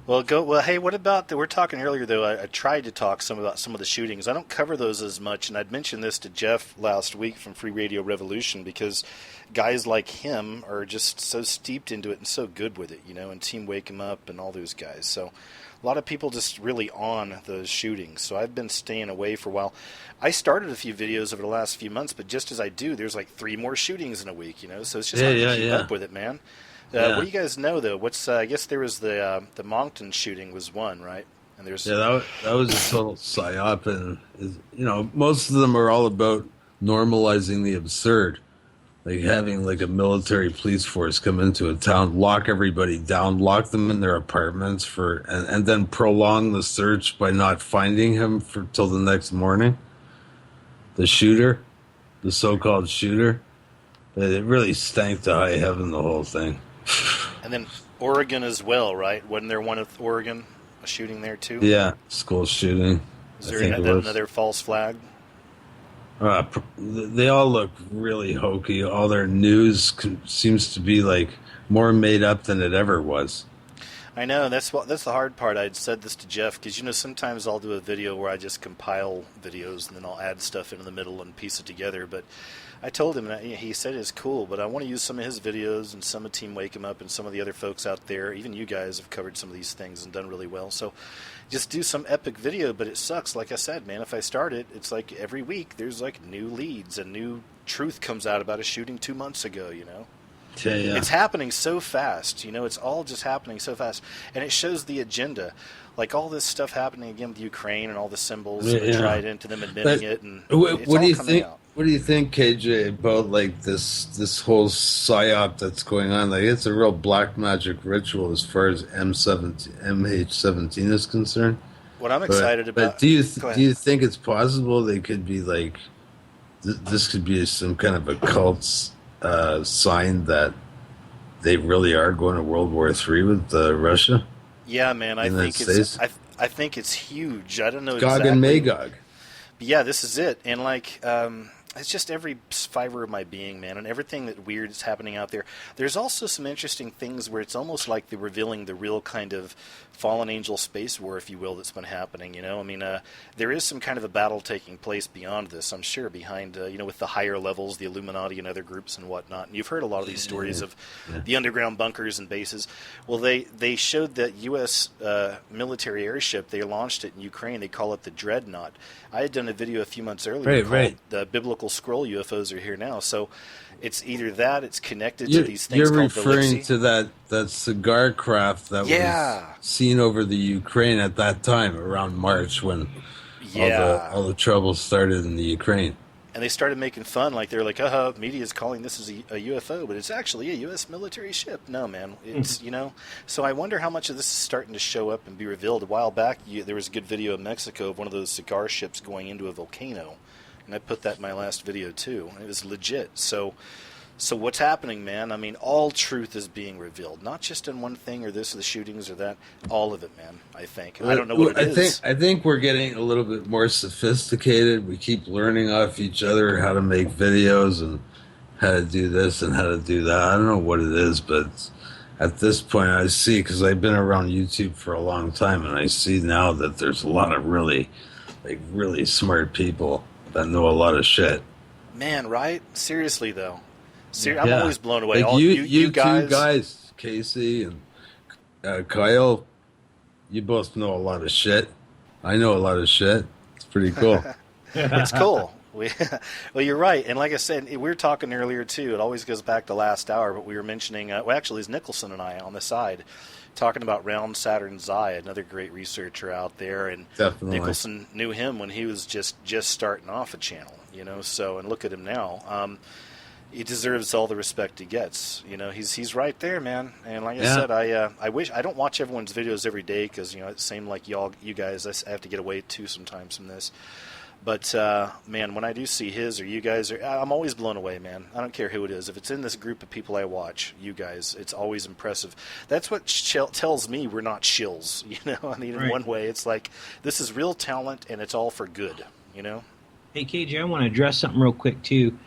Well, hey, what about we're talking earlier though? I tried to talk about some of the shootings. I don't cover those as much, and I'd mentioned this to Jeff last week from Free Radio Revolution because guys like him are just so steeped into it and so good with it, and Team Wake 'em Up and all those guys. So a lot of people just really on those shootings. So I've been staying away for a while. I started a few videos over the last few months, but just as I do, there's like 3 more shootings in a week, So it's just hard to keep up with it, man. What do you guys know though? I guess there was the Moncton shooting was one, right? And there's that was a total psyop, and most of them are all about normalizing the absurd, like having like a military police force come into a town, lock everybody down, lock them in their apartments and then prolong the search by not finding him till the next morning. The shooter, the so-called shooter, it really stank to high heaven, the whole thing. And then Oregon as well, right? Wasn't there one with Oregon, a shooting there too? Yeah, school shooting. Is there another false flag? They all look really hokey. All their news seems to be like more made up than it ever was. I know, that's the hard part. I'd said this to Jeff because sometimes I'll do a video where I just compile videos and then I'll add stuff into the middle and piece it together. But I told him that he said it's cool, but I want to use some of his videos and some of Team Wake 'em Up and some of the other folks out there. Even you guys have covered some of these things and done really well. So just do some epic video. But it sucks, like I said, man. If I start it, it's like every week there's like new leads and new truth comes out about a shooting 2 months ago. Yeah. It's happening so fast, it's all just happening so fast, and it shows the agenda, like all this stuff happening again with Ukraine and all the symbols and the Trident and them admitting it, and what do you think? Out. What do you think, KJ, about like this whole psyop that's going on? Like it's a real black magic ritual as far as MH17 is concerned. What I'm excited about. But do you think it's possible they could be like this could be some kind of occult sign that they really are going to World War III with Russia? Yeah, man, I think it's huge. I don't know Gog exactly. and Magog. But yeah, this is it, and like it's just every fiber of my being, man, and everything that weird is happening out there. There's also some interesting things where it's almost like they're revealing the real kind of fallen angel space war, if you will, that's been happening. I mean, there is some kind of a battle taking place beyond this, I'm sure, behind, with the higher levels, the Illuminati and other groups and whatnot. And you've heard a lot of these stories of the underground bunkers and bases. Well, they showed that U.S. Military airship, they launched it in Ukraine. They call it the Dreadnought. I had done a video a few months earlier called The Biblical Scroll UFOs Are Here Now. So it's either that, it's connected to these things You're called referring to that cigar craft that was seen over the Ukraine at that time, around March, when all the trouble started in the Ukraine. And they started making fun, like they're like, media is calling this as a UFO, but it's actually a U.S. military ship. No, man, it's, So I wonder how much of this is starting to show up and be revealed. A while back, there was a good video in Mexico of one of those cigar ships going into a volcano. And I put that in my last video, too. And it was legit. So what's happening, man? I mean, all truth is being revealed. Not just in one thing or this or the shootings or that. All of it, man, I think. I don't know what it is. I think we're getting a little bit more sophisticated. We keep learning off each other how to make videos and how to do this and how to do that. I don't know what it is, but at this point I see, because I've been around YouTube for a long time, and I see now that there's a lot of really smart people that know a lot of shit. Man, right? Seriously, though. I'm always blown away. Like all you two guys, Casey and Kyle, you both know a lot of shit. I know a lot of shit. It's pretty cool. It's cool. Well, you're right. And like I said, we were talking earlier, too. It always goes back to last hour, but we were mentioning, actually, it's Nicholson and I on the side, talking about round Saturn's eye, another great researcher out there. And definitely. Nicholson knew him when he was just starting off a channel, so, and look at him now. He deserves all the respect he gets. He's right there, man. And like I said, I wish I don't watch everyone's videos every day because it's same like you guys. I have to get away too sometimes from this. But man, when I do see his or you guys, I'm always blown away, man. I don't care who it is. If it's in this group of people I watch, you guys, it's always impressive. That's what tells me we're not shills. I mean, in one way, it's like this is real talent and it's all for good. Hey, KJ, I want to address something real quick, too.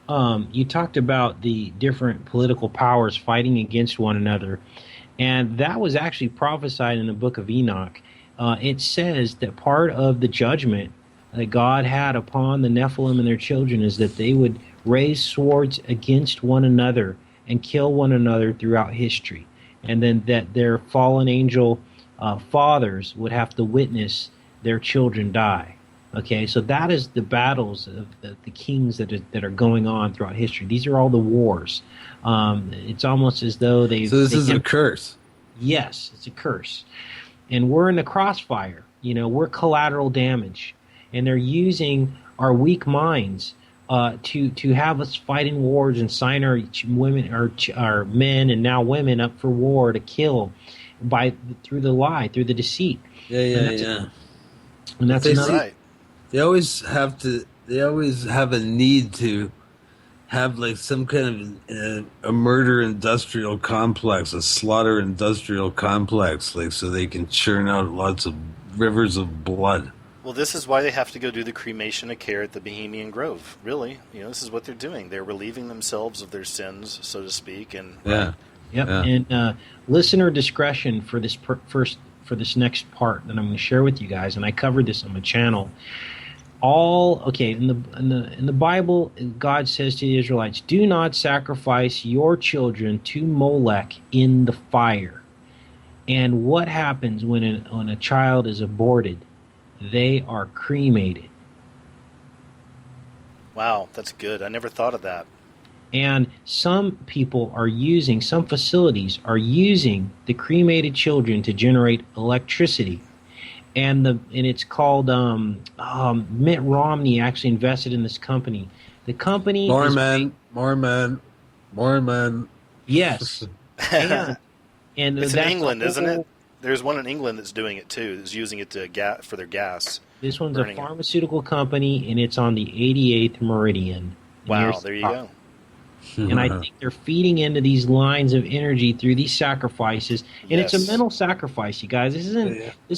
You talked about the different political powers fighting against one another, and that was actually prophesied in the book of Enoch. It says that part of the judgment that God had upon the Nephilim and their children is that they would raise swords against one another and kill one another throughout history, and then that their fallen angel fathers would have to witness their children die. Okay, so that is the battles of the kings that are going on throughout history. These are all the wars. It's almost as though they. So this is a curse. Yes, it's a curse, and we're in the crossfire. We're collateral damage, and they're using our weak minds to have us fight in wars and sign our women, our men, and now women up for war to kill through the lie, through the deceit. Yeah. And that's another. Right. They always have a need to have like some kind of a murder industrial complex, a slaughter industrial complex, like so they can churn out lots of rivers of blood. Well, this is why they have to go do the cremation of care at the Bohemian Grove. Really, this is what they're doing. They're relieving themselves of their sins, so to speak. And yeah, yep. Yeah. And listener discretion for this for this next part that I'm going to share with you guys, and I covered this on my channel. In the Bible, God says to the Israelites, "Do not sacrifice your children to Molech in the fire." And what happens when a child is aborted? They are cremated. Wow, that's good. I never thought of that. And some facilities are using the cremated children to generate electricity. And it's called Mitt Romney actually invested in this company. The company more men. Yes. and it's in England, isn't it? There's one in England that's doing it too. That's using it for their gas. This one's a pharmaceutical company, and it's on the 88th meridian. Wow, there you go. And I think they're feeding into these lines of energy through these sacrifices, and it's a mental sacrifice, you guys. This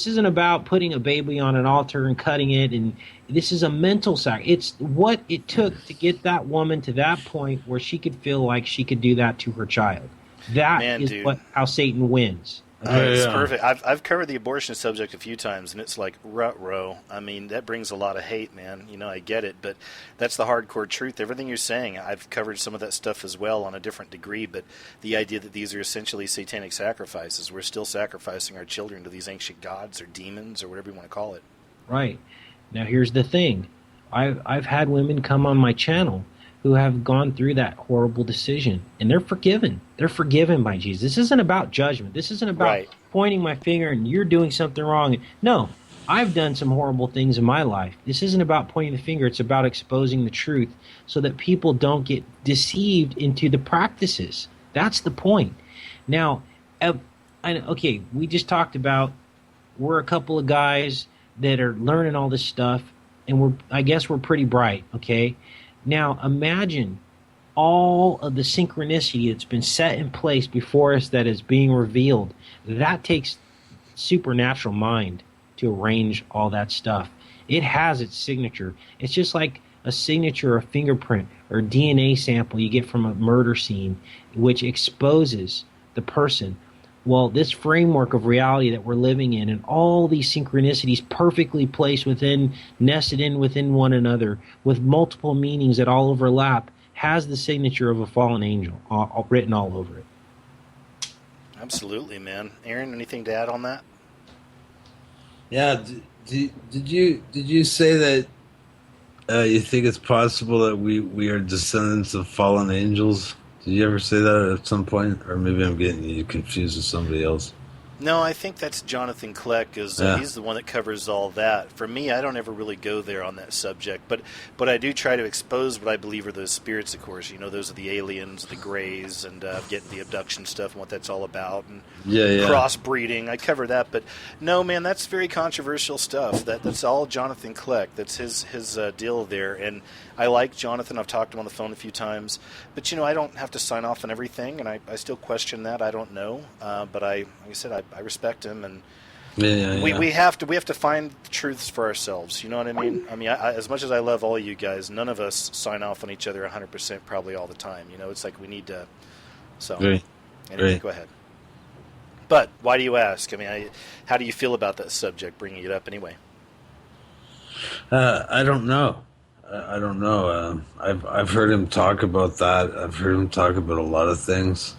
isn't about putting a baby on an altar and cutting it, and this is a mental sacrifice. It's what it took to get that woman to that point where she could feel like she could do that to her child. That is how Satan wins. It's perfect. I've covered the abortion subject a few times, and it's like rut-row. I mean, that brings a lot of hate, man. I get it, but that's the hardcore truth. Everything you're saying, I've covered some of that stuff as well on a different degree, but the idea that these are essentially satanic sacrifices, we're still sacrificing our children to these ancient gods or demons or whatever you want to call it. Right. Now, here's the thing. I've had women come on my channel who have gone through that horrible decision, and they're forgiven. They're forgiven by Jesus. This isn't about judgment. This isn't about pointing my finger and you're doing something wrong. No, I've done some horrible things in my life. This isn't about pointing the finger. It's about exposing the truth so that people don't get deceived into the practices. That's the point. Now, we just talked about we're a couple of guys that are learning all this stuff, and I guess we're pretty bright, okay? Now, imagine all of the synchronicity that's been set in place before us that is being revealed. That takes supernatural mind to arrange all that stuff. It has its signature. It's just like a signature or a fingerprint or a DNA sample you get from a murder scene, which exposes the person. Well, this framework of reality that we're living in and all these synchronicities perfectly placed nested in within one another with multiple meanings that all overlap has the signature of a fallen angel written all over it. Absolutely, man. Aaron, anything to add on that? Yeah. Did you say that you think it's possible that we are descendants of fallen angels? Did you ever say that at some point? Or maybe I'm getting you confused with somebody else. No, I think that's Jonathan Kleck. He's the one that covers all that. For me, I don't ever really go there on that subject. But I do try to expose what I believe are those spirits, of course. Those are the aliens, the greys, and getting the abduction stuff and what that's all about. And crossbreeding. I cover that. But no, man, that's very controversial stuff. That's all Jonathan Kleck. That's his deal there. And I like Jonathan. I've talked to him on the phone a few times. But, I don't have to sign off on everything. And I still question that. I don't know. But like I said, I respect him, and We have to find the truths for ourselves. You know what I mean? I mean, as much as I love all you guys, none of us sign off on each other 100% probably all the time. You know, it's like we need to. So, anyway, go ahead. But why do you ask? I mean, how do you feel about that subject? Bringing it up anyway. I don't know. I don't know. I've heard him talk about that. I've heard him talk about a lot of things.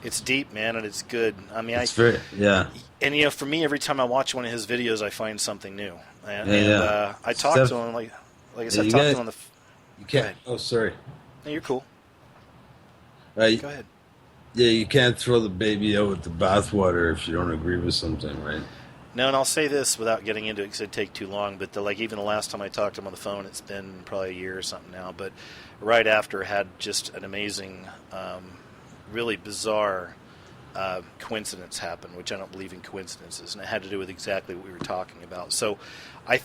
It's deep, man, and it's good. I mean, it's very, And you know, for me, every time I watch one of his videos, I find something new. And, I talk to him like I said, I talk to him on the. You can't. Oh, sorry. No, you're cool. Go ahead. Yeah, you can't throw the baby out with the bathwater if you don't agree with something, right? No, and I'll say this without getting into it because it'd take too long, but even the last time I talked to him on the phone, it's been probably a year or something now, but right after had just an amazing, really bizarre coincidence happen, which I don't believe in coincidences, and it had to do with exactly what we were talking about. So I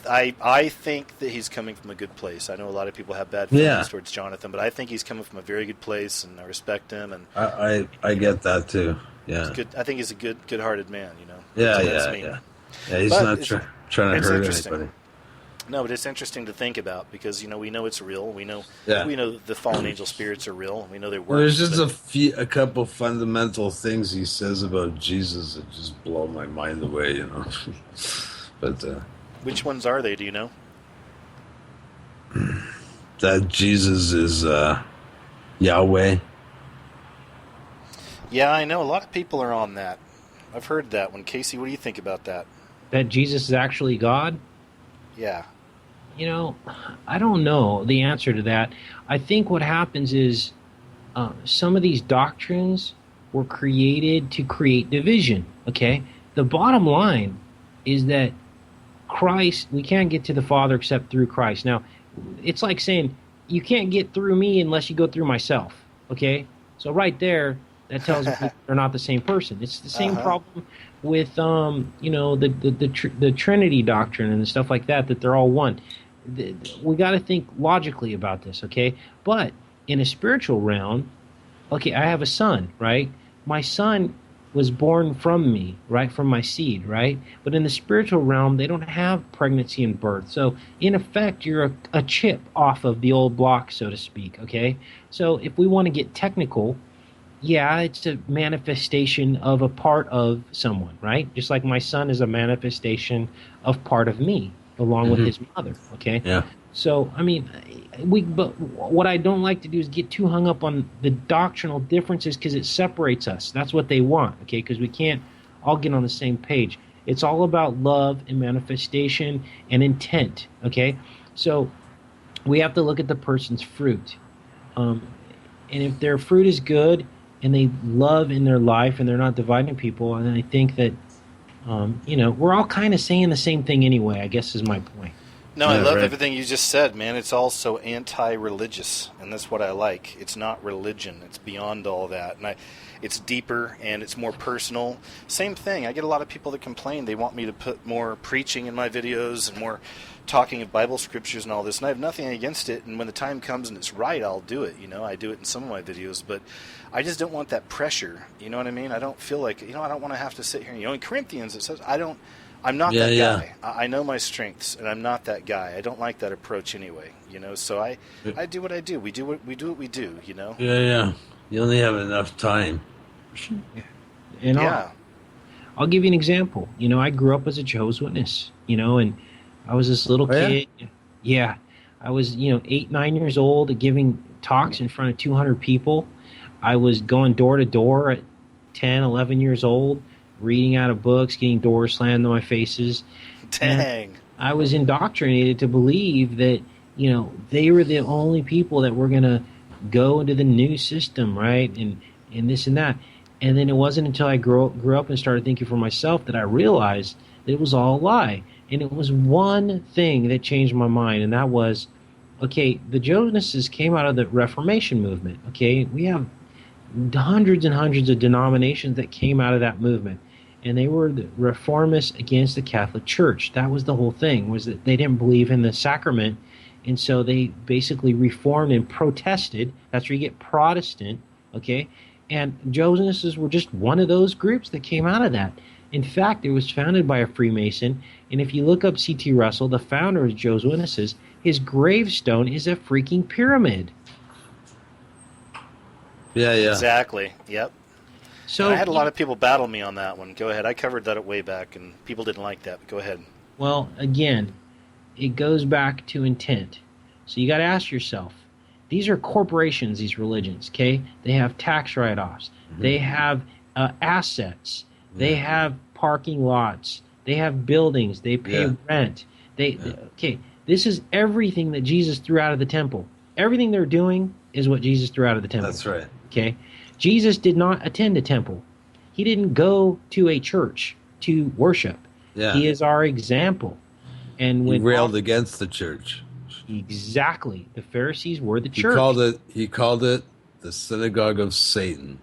think that he's coming from a good place. I know a lot of people have bad feelings towards Jonathan, but I think he's coming from a very good place, and I respect him. And I get that too. Yeah, good. I think he's a good-hearted man. You know. Yeah. He's not trying to hurt anybody. No, but it's interesting to think about because we know it's real. We know the fallen angel spirits are real. We know they work. Well, there's just a couple fundamental things he says about Jesus that just blow my mind away. But which ones are they? Do you know? That Jesus is Yahweh. Yeah, I know a lot of people are on that. I've heard that one. Casey, what do you think about that? That Jesus is actually God? Yeah. I don't know the answer to that. I think what happens is some of these doctrines were created to create division, okay? The bottom line is that Christ, we can't get to the Father except through Christ. Now, it's like saying, you can't get through me unless you go through myself, okay? So right there, that tells me they're not the same person. It's the same problem with, the Trinity doctrine and stuff like that they're all one. We got to think logically about this, okay? But in a spiritual realm, okay, I have a son, right? My son was born from me, right, from my seed, right? But in the spiritual realm, they don't have pregnancy and birth. So in effect, you're a chip off of the old block, so to speak, okay? So if we want to get technical, yeah, it's a manifestation of a part of someone, right? Just like my son is a manifestation of part of me, along with his mother, okay? Yeah. So, I mean, but what I don't like to do is get too hung up on the doctrinal differences because it separates us. That's what they want, okay? Because we can't all get on the same page. It's all about love and manifestation and intent, okay? So we have to look at the person's fruit. And if their fruit is good and they love in their life and they're not dividing people, and I think that, we're all kind of saying the same thing anyway, I guess is my point. No, I love everything you just said, man. It's also anti-religious, and that's what I like. It's not religion. It's beyond all that. And it's deeper, and it's more personal. Same thing. I get a lot of people that complain. They want me to put more preaching in my videos and more talking of Bible scriptures and all this, and I have nothing against it. And when the time comes and it's right, I'll do it. I do it in some of my videos, but I just don't want that pressure. You know what I mean? I don't feel like, I don't want to have to sit here. In Corinthians, it says, I'm not that guy. I know my strengths, and I'm not that guy. I don't like that approach anyway, So I do what I do. We do what we do. Yeah. You only have enough time. And I'll give you an example. I grew up as a Jehovah's Witness, and I was this little kid. Yeah. I was, 8, 9 years old, giving talks in front of 200 people. I was going door to door at 10, 11 years old, reading out of books, getting doors slammed in my faces. Dang. And I was indoctrinated to believe that, they were the only people that were going to go into the new system, right? And this and that. And then it wasn't until I grew up and started thinking for myself that I realized that it was all a lie. And it was one thing that changed my mind, and that was, okay, the Joneses came out of the Reformation movement, okay? We have hundreds and hundreds of denominations that came out of that movement, and they were the reformists against the Catholic Church. That was the whole thing, was that they didn't believe in the sacrament, and so they basically reformed and protested. That's where you get Protestant, okay? And Joneses were just one of those groups that came out of that. In fact, it was founded by a Freemason, and if you look up C.T. Russell, the founder of Jehovah's Witnesses, his gravestone is a freaking pyramid. Yeah. Exactly. Yep. So and I had a lot of people battle me on that one. Go ahead. I covered that way back, and people didn't like that. But go ahead. Well, again, it goes back to intent. So you got to ask yourself, these are corporations, these religions, okay? They have tax write-offs. Mm-hmm. They have assets. Mm-hmm. They have parking lots. They have buildings. They pay rent. Okay, this is everything that Jesus threw out of the temple. Everything they're doing is what Jesus threw out of the temple. That's right. Okay? Jesus did not attend a temple. He didn't go to a church to worship. Yeah. He is our example. And when he railed against the church. Exactly. The Pharisees were the church. He called it the synagogue of Satan.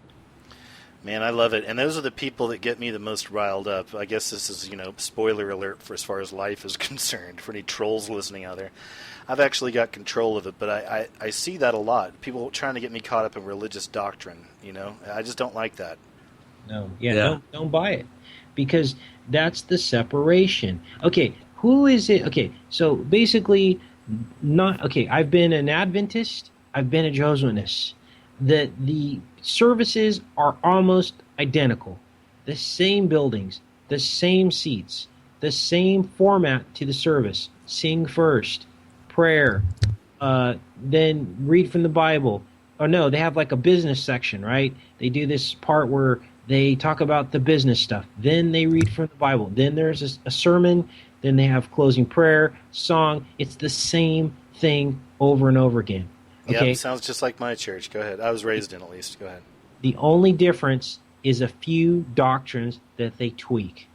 Man, I love it. And those are the people that get me the most riled up. I guess this is, spoiler alert for as far as life is concerned, for any trolls listening out there. I've actually got control of it, but I see that a lot. People trying to get me caught up in religious doctrine, I just don't like that. No. Don't buy it. Because that's the separation. Okay, who is it? Okay, so basically, I've been an Adventist, I've been a Jehovah's Witness. The services are almost identical. The same buildings, the same seats, the same format to the service. Sing first, prayer, then read from the Bible. Oh no, they have like a business section, right? They do this part where they talk about the business stuff. Then they read from the Bible. Then there's a sermon. Then they have closing prayer, song. It's the same thing over and over again. Okay? Yeah, sounds just like my church. Go ahead. I was raised in, at least. Go ahead. The only difference is a few doctrines that they tweak.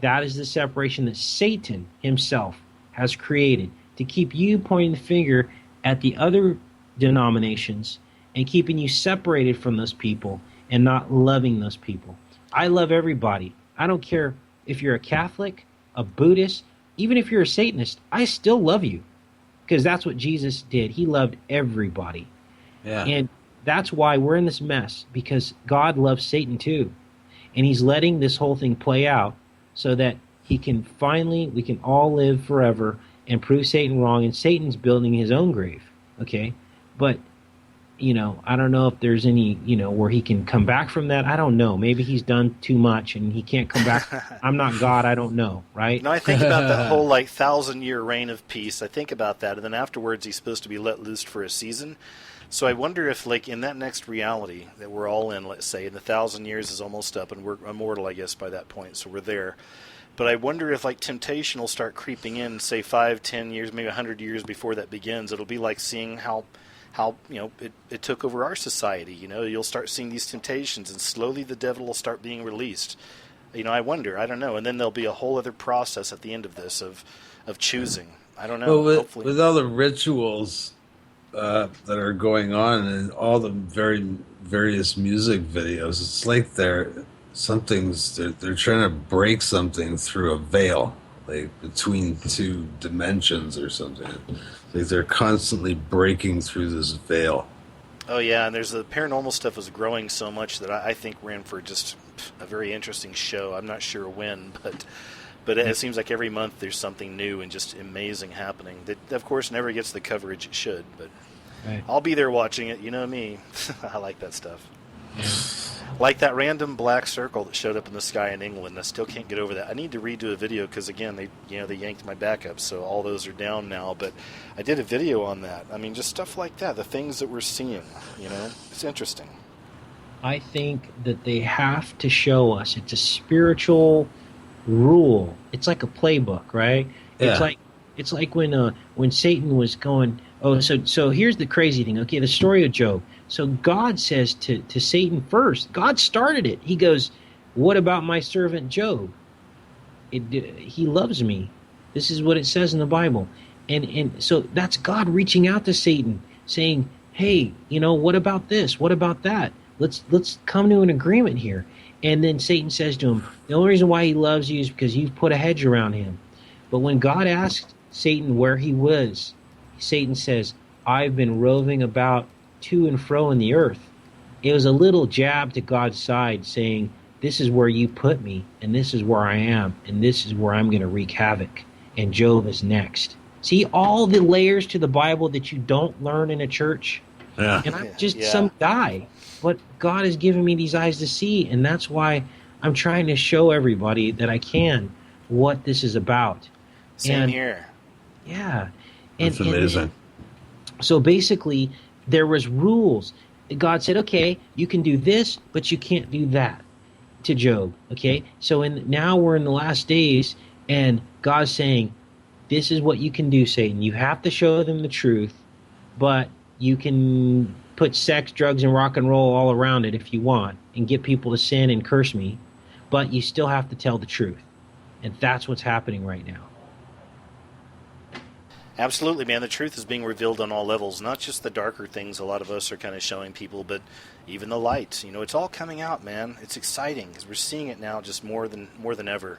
That is the separation that Satan himself has created to keep you pointing the finger at the other denominations and keeping you separated from those people and not loving those people. I love everybody. I don't care if you're a Catholic, a Buddhist, even if you're a Satanist, I still love you because that's what Jesus did. He loved everybody. Yeah. And that's why we're in this mess, because God loves Satan too. And he's letting this whole thing play out so that we can all live forever and prove Satan wrong, and Satan's building his own grave. Okay? But I don't know if there's any, where he can come back from that. I don't know. Maybe he's done too much and he can't come back. I'm not God. I don't know, right? No, I think about that whole 1,000-year reign of peace. I think about that. And then afterwards, he's supposed to be let loose for a season. So I wonder if, in that next reality that we're all in, let's say, and the 1,000 years is almost up and we're immortal, I guess, by that point. So we're there. But I wonder if, temptation will start creeping in, say, 5, 10 years, maybe 100 years before that begins. It'll be like seeing how it took over our society. You'll start seeing these temptations, and slowly the devil will start being released. I wonder. I don't know. And then there'll be a whole other process at the end of this of choosing. I don't know. Well, Hopefully. with all the rituals that are going on and all the various music videos, it's like they're trying to break something through a veil, between two dimensions or something. They're constantly breaking through this veil. Oh, yeah, and the paranormal stuff is growing so much that I think we're in for just a very interesting show. I'm not sure when, but it seems like every month there's something new and just amazing happening. That, of course, never gets the coverage it should, but right. I'll be there watching it. You know me. I like that stuff. Yeah. Like that random black circle that showed up in the sky in England. I still can't get over that. I need to redo a video because, again, they yanked my backup, so all those are down now. But I did a video on that. I mean, just stuff like that, the things that we're seeing, It's interesting. I think that they have to show us. It's a spiritual rule. It's like a playbook, right? Yeah. It's like when Satan was going, so here's the crazy thing. Okay, the story of Job. So God says to Satan first, God started it. He goes, what about my servant Job? He loves me. This is what it says in the Bible. And so that's God reaching out to Satan, saying, hey, what about this? What about that? Let's come to an agreement here. And then Satan says to him, the only reason why he loves you is because you've put a hedge around him. But when God asked Satan where he was, Satan says, I've been roving about to and fro in the earth. It was a little jab to God's side, saying, this is where you put me, and this is where I am, and this is where I'm going to wreak havoc, and Job is next. See all the layers to the Bible that you don't learn in a church? Yeah. And I'm just some guy, but God has given me these eyes to see, and that's why I'm trying to show everybody that I can what this is about. Same here. Yeah. That's amazing. So basically, there was rules. God said, okay, you can do this, but you can't do that to Job, okay? So now we're in the last days, and God's saying, this is what you can do, Satan. You have to show them the truth, but you can put sex, drugs, and rock and roll all around it if you want and get people to sin and curse me, but you still have to tell the truth. And that's what's happening right now. Absolutely, man. The truth is being revealed on all levels, not just the darker things a lot of us are kind of showing people, but even the light. You know, it's all coming out, man. It's exciting because we're seeing it now just more than ever.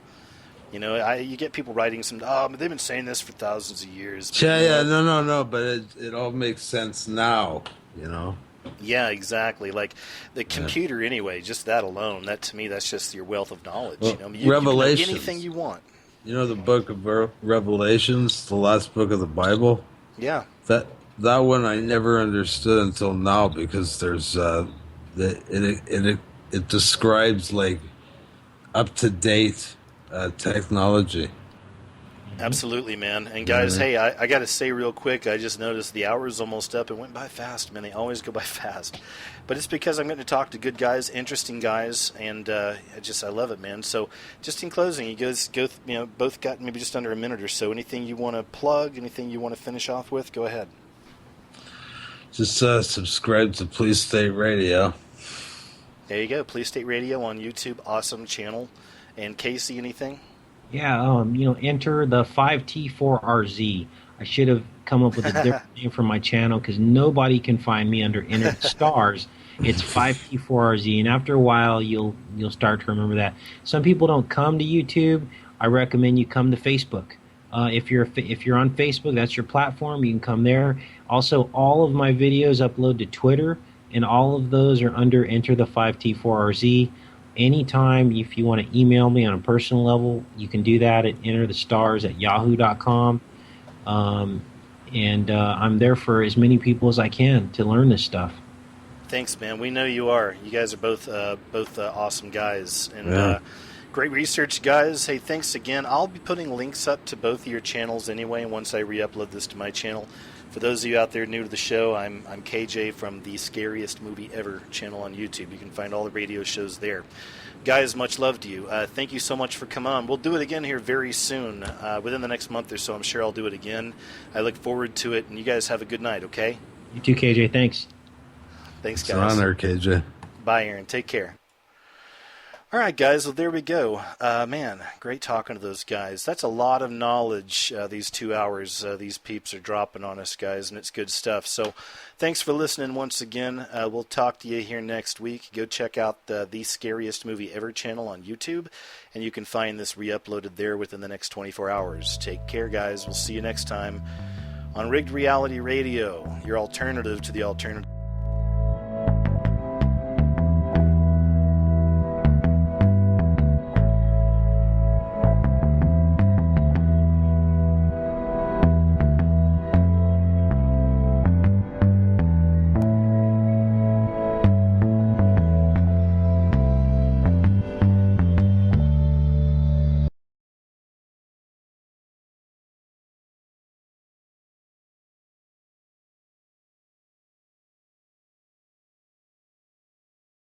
You know, you get people writing but they've been saying this for thousands of years. But, no, but it all makes sense now, you know. Yeah, exactly. Like the computer, anyway. Just that alone, that to me, that's just your wealth of knowledge. Well, you know, you can know anything you want. You know the book of Revelations, the last book of the Bible? Yeah. That one I never understood until now because there's it describes like up to date technology. Absolutely, man. And guys, hey, I got to say real quick, I just noticed the hour is almost up. It went by fast, man. They always go by fast. But it's because I'm going to talk to good guys, interesting guys, and I love it, man. So just in closing, you guys both got maybe just under a minute or so. Anything you want to plug, anything you want to finish off with, go ahead. Just subscribe to Police State Radio. There you go, Police State Radio on YouTube, awesome channel. And Casey, anything? Yeah, enter the 5T4RZ. I should have come up with a different name for my channel because nobody can find me under Enter the Stars. It's 5T4RZ, and after a while, you'll start to remember that. Some people don't come to YouTube. I recommend you come to Facebook. If you're on Facebook, that's your platform. You can come there. Also, all of my videos upload to Twitter, and all of those are under Enter the 5T4RZ. Anytime, if you want to email me on a personal level, you can do that at enterthestars@yahoo.com. And I'm there for as many people as I can to learn this stuff. Thanks, man. We know you are. You guys are both awesome guys. And great research, guys. Hey, thanks again. I'll be putting links up to both of your channels anyway once I re-upload this to my channel. For those of you out there new to the show, I'm KJ from the Scariest Movie Ever channel on YouTube. You can find all the radio shows there. Guys, much love to you. Thank you so much for coming on. We'll do it again here very soon. Within the next month or so, I'm sure I'll do it again. I look forward to it, and you guys have a good night, okay? You too, KJ. Thanks. Thanks, guys. It's an honor, KJ. Bye, Aaron. Take care. All right, guys, well, there we go. Man, great talking to those guys. That's a lot of knowledge, these 2 hours these peeps are dropping on us, guys, and it's good stuff. So thanks for listening once again. We'll talk to you here next week. Go check out the Scariest Movie Ever channel on YouTube, and you can find this re-uploaded there within the next 24 hours. Take care, guys. We'll see you next time on Rigged Reality Radio, your alternative to the alternative.